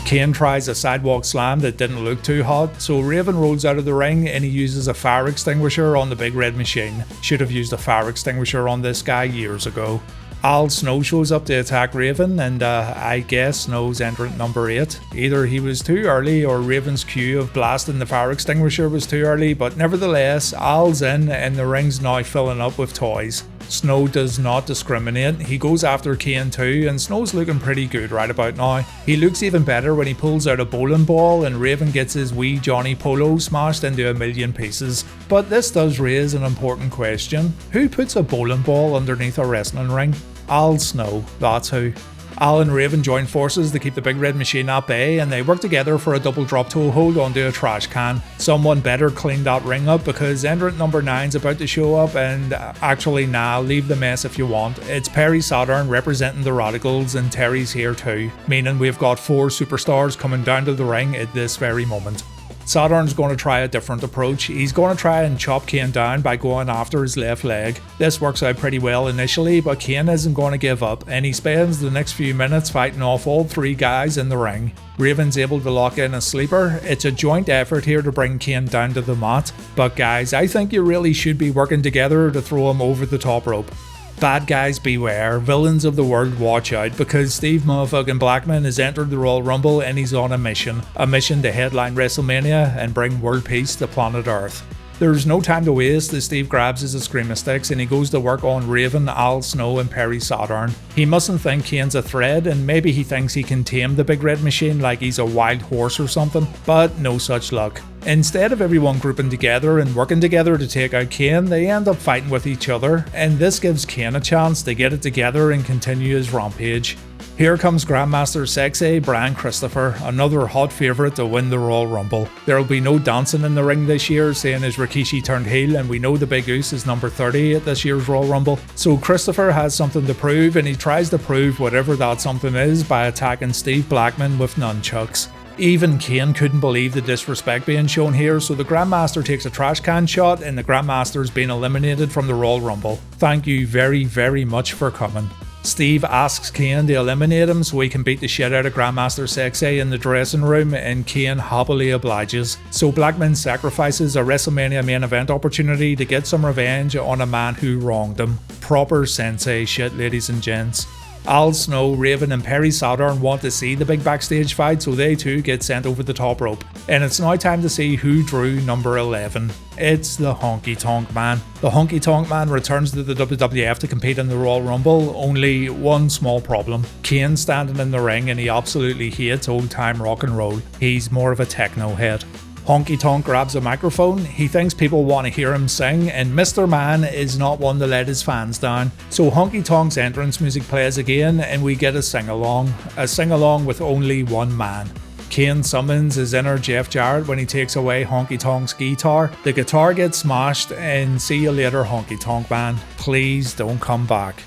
Kane tries a sidewalk slam that didn't look too hot, so Raven rolls out of the ring and he uses a fire extinguisher on the big red machine. Should have used a fire extinguisher on this guy years ago. Al Snow shows up to attack Raven, and I guess Snow's entrant number 8. Either he was too early or Raven's cue of blasting the fire extinguisher was too early, but nevertheless, Al's in and the ring's now filling up with toys. Snow does not discriminate, he goes after Kane too, and Snow's looking pretty good right about now. He looks even better when he pulls out a bowling ball and Raven gets his wee Johnny Polo smashed into a million pieces. But this does raise an important question. Who puts a bowling ball underneath a wrestling ring? Al Snow, that's who. Al and Raven join forces to keep the big red machine at bay, and they work together for a double drop toe hold onto a trash can. Someone better clean that ring up because entrant number 9's about to show up, and actually nah, leave the mess if you want. It's Perry Saturn representing the Radicals, and Terry's here too, meaning we've got 4 superstars coming down to the ring at this very moment. Saturn's going to try a different approach. He's going to try and chop Kane down by going after his left leg. This works out pretty well initially, but Kane isn't going to give up, and he spends the next few minutes fighting off all 3 guys in the ring. Raven's able to lock in a sleeper. It's a joint effort here to bring Kane down to the mat, but guys, I think you really should be working together to throw him over the top rope. Bad guys beware, villains of the world watch out, because Steve motherfucking Blackman has entered the Royal Rumble and he's on a mission to headline WrestleMania and bring world peace to planet Earth. There's no time to waste as Steve grabs his Eskrima sticks and he goes to work on Raven, Al Snow and Perry Saturn. He mustn't think Kane's a threat, and maybe he thinks he can tame the big red machine like he's a wild horse or something, but no such luck. Instead of everyone grouping together and working together to take out Kane, they end up fighting with each other, and this gives Kane a chance to get it together and continue his rampage. Here comes Grandmaster Sexy Brian Christopher, another hot favourite to win the Royal Rumble. There'll be no dancing in the ring this year, seeing as Rikishi turned heel, and we know the Big Goose is number 30 at this year's Royal Rumble. So Christopher has something to prove, and he tries to prove whatever that something is by attacking Steve Blackman with nunchucks. Even Kane couldn't believe the disrespect being shown here, so the Grandmaster takes a trash can shot and the Grandmaster's been eliminated from the Royal Rumble. Thank you very, very much for coming. Steve asks Kane to eliminate him so he can beat the shit out of Grandmaster Sexy in the dressing room, and Kane happily obliges. So Blackman sacrifices a WrestleMania main event opportunity to get some revenge on a man who wronged him. Proper sensei shit, ladies and gents. Al Snow, Raven and Perry Saturn want to see the big backstage fight, so they too get sent over the top rope. And it's now time to see who drew number 11. It's the Honky Tonk Man. The Honky Tonk Man returns to the WWF to compete in the Royal Rumble, only one small problem. Kane's standing in the ring and he absolutely hates old time rock and roll. He's more of a techno head. Honky Tonk grabs a microphone, he thinks people want to hear him sing, and Mr. Man is not one to let his fans down. So Honky Tonk's entrance music plays again and we get a sing-along with only one man. Kane summons his inner Jeff Jarrett when he takes away Honky Tonk's guitar. The guitar gets smashed, and see you later Honky Tonk Man. Please don't come back.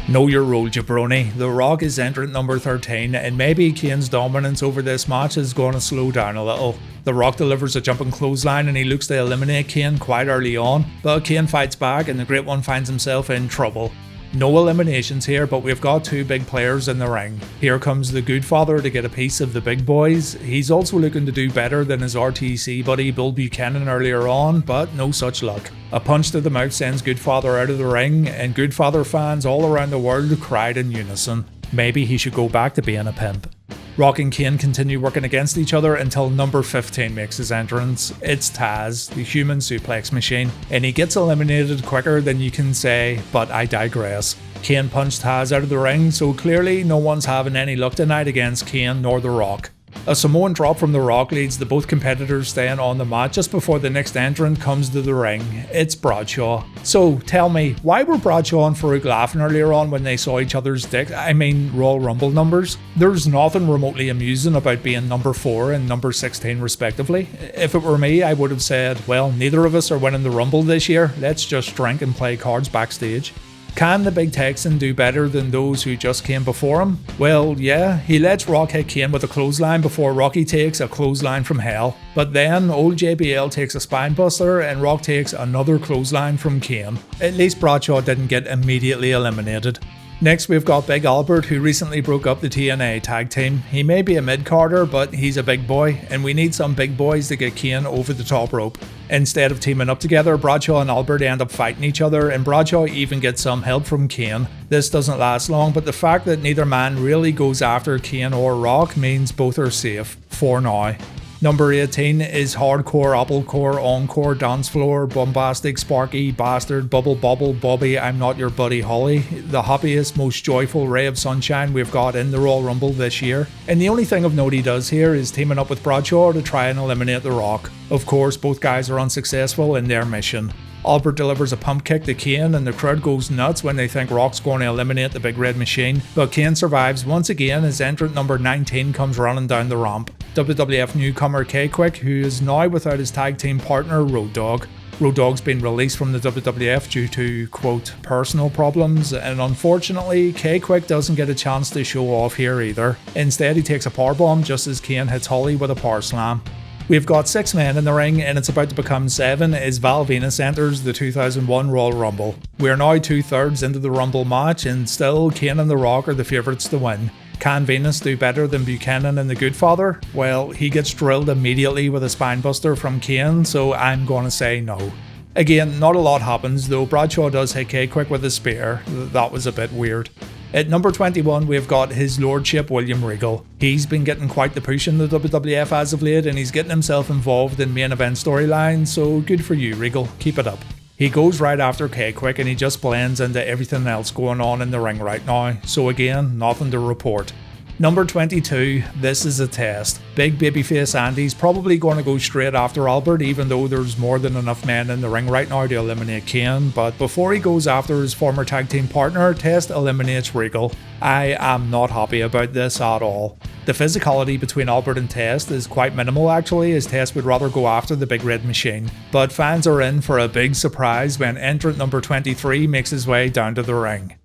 Know your role, jabroni. The Rock is entrant number 13, and maybe Kane's dominance over this match is going to slow down a little. The Rock delivers a jumping clothesline and he looks to eliminate Kane quite early on, but Kane fights back and the Great One finds himself in trouble. No eliminations here, but we've got two big players in the ring. Here comes the Goodfather to get a piece of the big boys. He's also looking to do better than his RTC buddy Bill Buchanan earlier on, but no such luck. A punch to the mouth sends Goodfather out of the ring, and Goodfather fans all around the world cried in unison. Maybe he should go back to being a pimp. Rock and Kane continue working against each other until number 15 makes his entrance. It's Taz, the human suplex machine, and he gets eliminated quicker than you can say, but I digress. Kane punched Taz out of the ring, so clearly no one's having any luck tonight against Kane nor The Rock. A Samoan drop from The Rock leads to both competitors staying on the mat just before the next entrant comes to the ring. It's Bradshaw. So tell me, why were Bradshaw and Farouk laughing earlier on when they saw each other's Royal Rumble numbers? There's nothing remotely amusing about being number 4 and number 16 respectively. If it were me, I would have said, well, neither of us are winning the Rumble this year, let's just drink and play cards backstage. Can the big Texan do better than those who just came before him? Well, yeah, he lets Rock hit Kane with a clothesline before Rocky takes a clothesline from hell. But then old JBL takes a spinebuster and Rock takes another clothesline from Kane. At least Bradshaw didn't get immediately eliminated. Next we've got Big Albert, who recently broke up the TNA tag team. He may be a mid-carder, but he's a big boy, and we need some big boys to get Kane over the top rope. Instead of teaming up together, Bradshaw and Albert end up fighting each other, and Bradshaw even gets some help from Kane. This doesn't last long, but the fact that neither man really goes after Kane or Rock means both are safe, for now. Number 18 is hardcore, applecore, encore, dance floor, bombastic, sparky, bastard, bubble, Bobby, I'm not your buddy Holly. The happiest, most joyful ray of sunshine we've got in the Royal Rumble this year. And the only thing of note he does here is teaming up with Bradshaw to try and eliminate The Rock. Of course, both guys are unsuccessful in their mission. Albert delivers a pump kick to Kane and the crowd goes nuts when they think Rock's going to eliminate the big red machine, but Kane survives once again as entrant number 19 comes running down the ramp. WWF newcomer K-Quick, who is now without his tag team partner Road Dogg. Road Dogg's been released from the WWF due to, quote, personal problems, and unfortunately K-Quick doesn't get a chance to show off here either. Instead he takes a powerbomb just as Kane hits Holly with a power slam. We've got 6 men in the ring and it's about to become 7 as Val Venus enters the 2001 Royal Rumble. We're now 2/3 into the Rumble match and still Kane and The Rock are the favourites to win. Can Venus do better than Buchanan and the Goodfather? Well, he gets drilled immediately with a spinebuster from Kane, so I'm going to say no. Again, not a lot happens, though Bradshaw does hit K-Quick with a spear. That was a bit weird. At number 21, we've got His Lordship William Regal. He's been getting quite the push in the WWF as of late, and he's getting himself involved in main event storylines, so good for you, Regal. Keep it up. He goes right after K-Quick and he just blends into everything else going on in the ring right now, so again, nothing to report. Number 22, this is a test. Big babyface Andy's probably going to go straight after Albert, even though there's more than enough men in the ring right now to eliminate Kane. But before he goes after his former tag team partner, Test eliminates Regal. I am not happy about this at all. The physicality between Albert and Test is quite minimal actually, as Test would rather go after the big red machine. But fans are in for a big surprise when entrant number 23 makes his way down to the ring.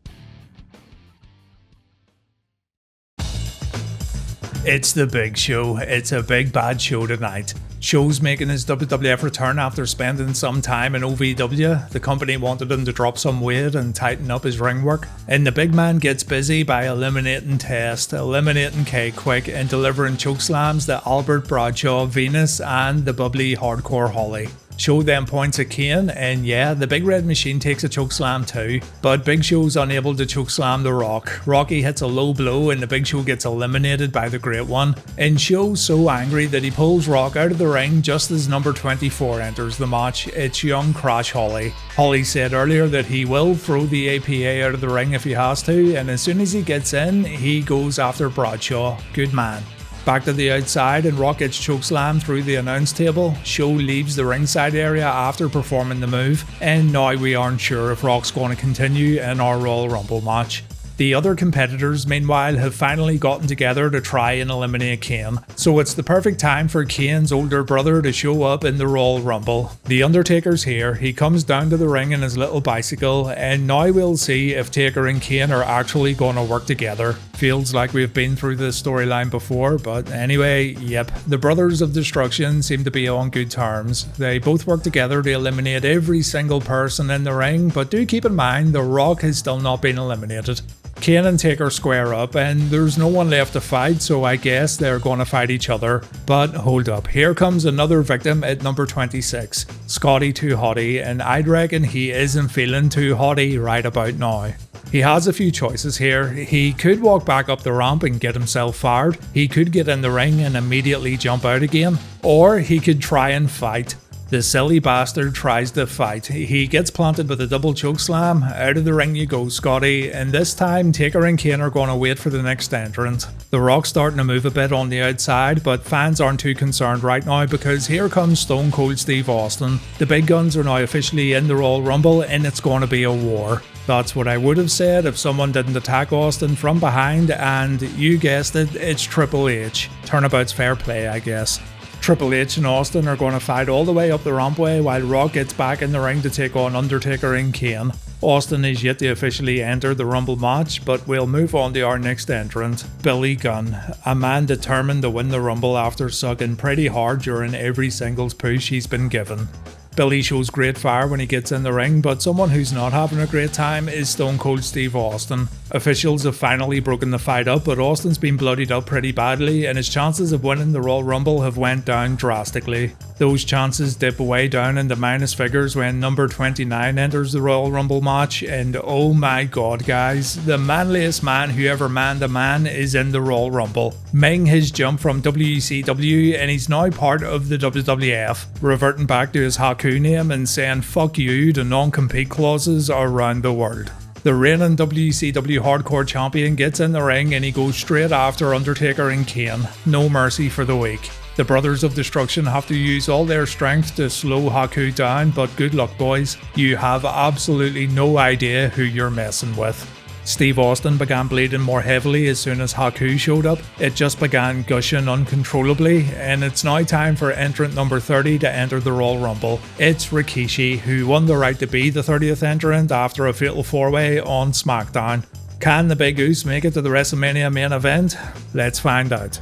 It's the big show. It's a big bad show tonight. Show's making his WWF return after spending some time in OVW. The company wanted him to drop some weight and tighten up his ring work. And the big man gets busy by eliminating Test, eliminating K-Quick, and delivering chokeslams to Albert, Bradshaw, Venus, and the bubbly hardcore Holly. Show then points at Kane, and yeah, the big red machine takes a chokeslam too, but Big Show's unable to chokeslam The Rock. Rocky hits a low blow and the Big Show gets eliminated by the Great One, and Show's so angry that he pulls Rock out of the ring just as number 24 enters the match. It's young Crash Holly. Holly said earlier that he will throw the APA out of the ring if he has to, and as soon as he gets in, he goes after Bradshaw. Good man. Back to the outside, and Rock gets chokeslammed through the announce table. Show leaves the ringside area after performing the move, and now we aren't sure if Rock's going to continue in our Royal Rumble match. The other competitors, meanwhile, have finally gotten together to try and eliminate Kane, so it's the perfect time for Kane's older brother to show up in the Royal Rumble. The Undertaker's here, he comes down to the ring in his little bicycle, and now we'll see if Taker and Kane are actually going to work together. Feels like we've been through this storyline before, but anyway, yep. The Brothers of Destruction seem to be on good terms. They both work together to eliminate every single person in the ring, but do keep in mind The Rock has still not been eliminated. Kane and Taker square up, and there's no one left to fight, so I guess they're gonna fight each other. But hold up, here comes another victim at number 26, Scotty Too Hotty, and I'd reckon he isn't feeling too hotty right about now. He has a few choices here. He could walk back up the ramp and get himself fired, he could get in the ring and immediately jump out again, or he could try and fight. The silly bastard tries to fight. He gets planted with a double chokeslam. Out of the ring you go, Scotty, and this time Taker and Kane are going to wait for the next entrant. The Rock's starting to move a bit on the outside, but fans aren't too concerned right now because here comes Stone Cold Steve Austin. The big guns are now officially in the Royal Rumble and it's going to be a war. That's what I would have said if someone didn't attack Austin from behind, and you guessed it, it's Triple H. Turnabout's fair play, I guess. Triple H and Austin are going to fight all the way up the rampway while Rock gets back in the ring to take on Undertaker and Kane. Austin is yet to officially enter the Rumble match, but we'll move on to our next entrant, Billy Gunn, a man determined to win the Rumble after sucking pretty hard during every singles push he's been given. Billy shows great fire when he gets in the ring, but someone who's not having a great time is Stone Cold Steve Austin. Officials have finally broken the fight up, but Austin's been bloodied up pretty badly and his chances of winning the Royal Rumble have went down drastically. Those chances dip way down into minus figures when number 29 enters the Royal Rumble match, and oh my god guys, the manliest man who ever manned a man is in the Royal Rumble. Ming has jumped from WCW and he's now part of the WWF, reverting back to his Haku name and saying fuck you to non-compete clauses around the world. The reigning WCW Hardcore Champion gets in the ring and he goes straight after Undertaker and Kane. No mercy for the weak. The Brothers of Destruction have to use all their strength to slow Haku down, but good luck boys, you have absolutely no idea who you're messing with. Steve Austin began bleeding more heavily as soon as Haku showed up. It just began gushing uncontrollably, and it's now time for entrant number 30 to enter the Royal Rumble. It's Rikishi, who won the right to be the 30th entrant after a fatal 4-way on SmackDown. Can the Big Goose make it to the WrestleMania main event? Let's find out.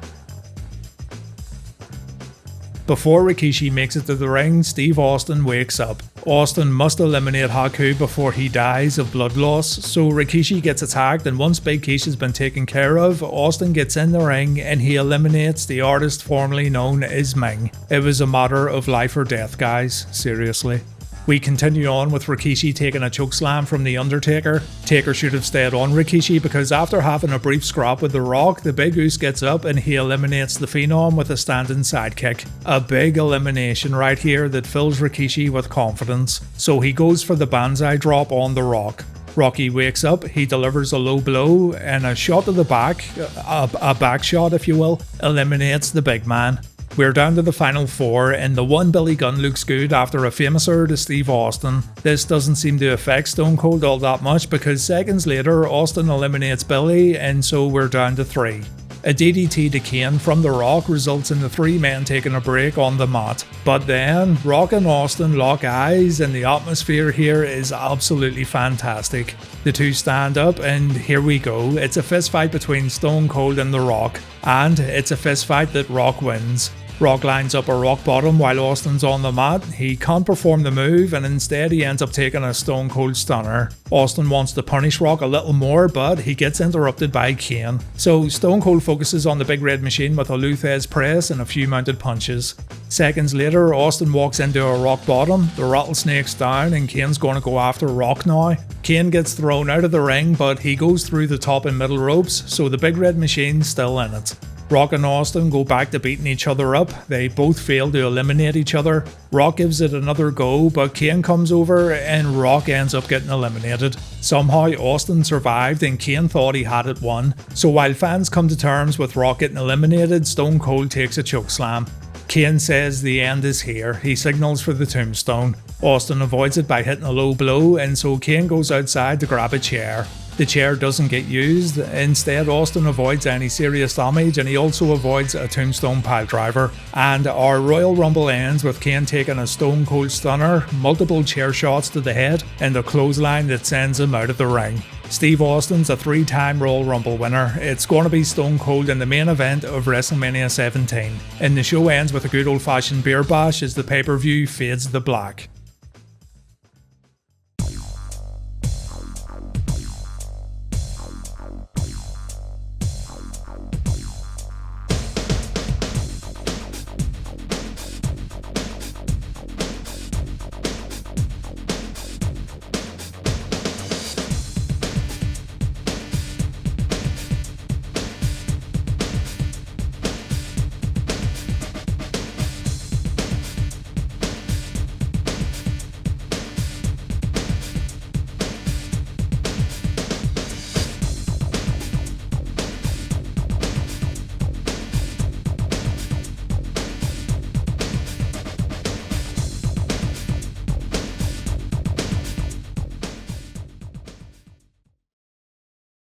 Before Rikishi makes it to the ring, Steve Austin wakes up. Austin must eliminate Haku before he dies of blood loss, so Rikishi gets attacked, and once Big Kish has been taken care of, Austin gets in the ring and he eliminates the artist formerly known as Ming. It was a matter of life or death guys, seriously. We continue on with Rikishi taking a chokeslam from The Undertaker. Taker should have stayed on Rikishi because after having a brief scrap with The Rock, the Big Goose gets up and he eliminates the Phenom with a standing sidekick. A big elimination right here that fills Rikishi with confidence, so he goes for the Banzai drop on The Rock. Rocky wakes up, he delivers a low blow, and a shot to the back, a back shot if you will, eliminates the big man. We're down to the final 4, and the one Billy Gunn looks good after a famouser to Steve Austin. This doesn't seem to affect Stone Cold all that much because seconds later Austin eliminates Billy, and so we're down to 3. A DDT to Kane from The Rock results in the 3 men taking a break on the mat. But then, Rock and Austin lock eyes and the atmosphere here is absolutely fantastic. The two stand up and here we go. It's a fist fight between Stone Cold and The Rock. And it's a fist fight that Rock wins. Rock lines up a rock bottom while Austin's on the mat. He can't perform the move and instead he ends up taking a Stone Cold Stunner. Austin wants to punish Rock a little more but he gets interrupted by Kane. So Stone Cold focuses on the Big Red Machine with a Luthez press and a few mounted punches. Seconds later, Austin walks into a rock bottom, the rattlesnake's down and Kane's going to go after Rock now. Kane gets thrown out of the ring but he goes through the top and middle ropes, so the Big Red Machine's still in it. Rock and Austin go back to beating each other up. They both fail to eliminate each other. Rock gives it another go, but Kane comes over and Rock ends up getting eliminated. Somehow Austin survived and Kane thought he had it won. So while fans come to terms with Rock getting eliminated, Stone Cold takes a chokeslam. Kane says the end is here. He signals for the tombstone. Austin avoids it by hitting a low blow, and so Kane goes outside to grab a chair. The chair doesn't get used. Instead, Austin avoids any serious damage and he also avoids a tombstone piledriver. And our Royal Rumble ends with Kane taking a Stone Cold Stunner, multiple chair shots to the head, and a clothesline that sends him out of the ring. Steve Austin's a 3-time Royal Rumble winner. It's going to be Stone Cold in the main event of WrestleMania 17. And the show ends with a good old fashioned beer bash as the pay-per-view fades to black.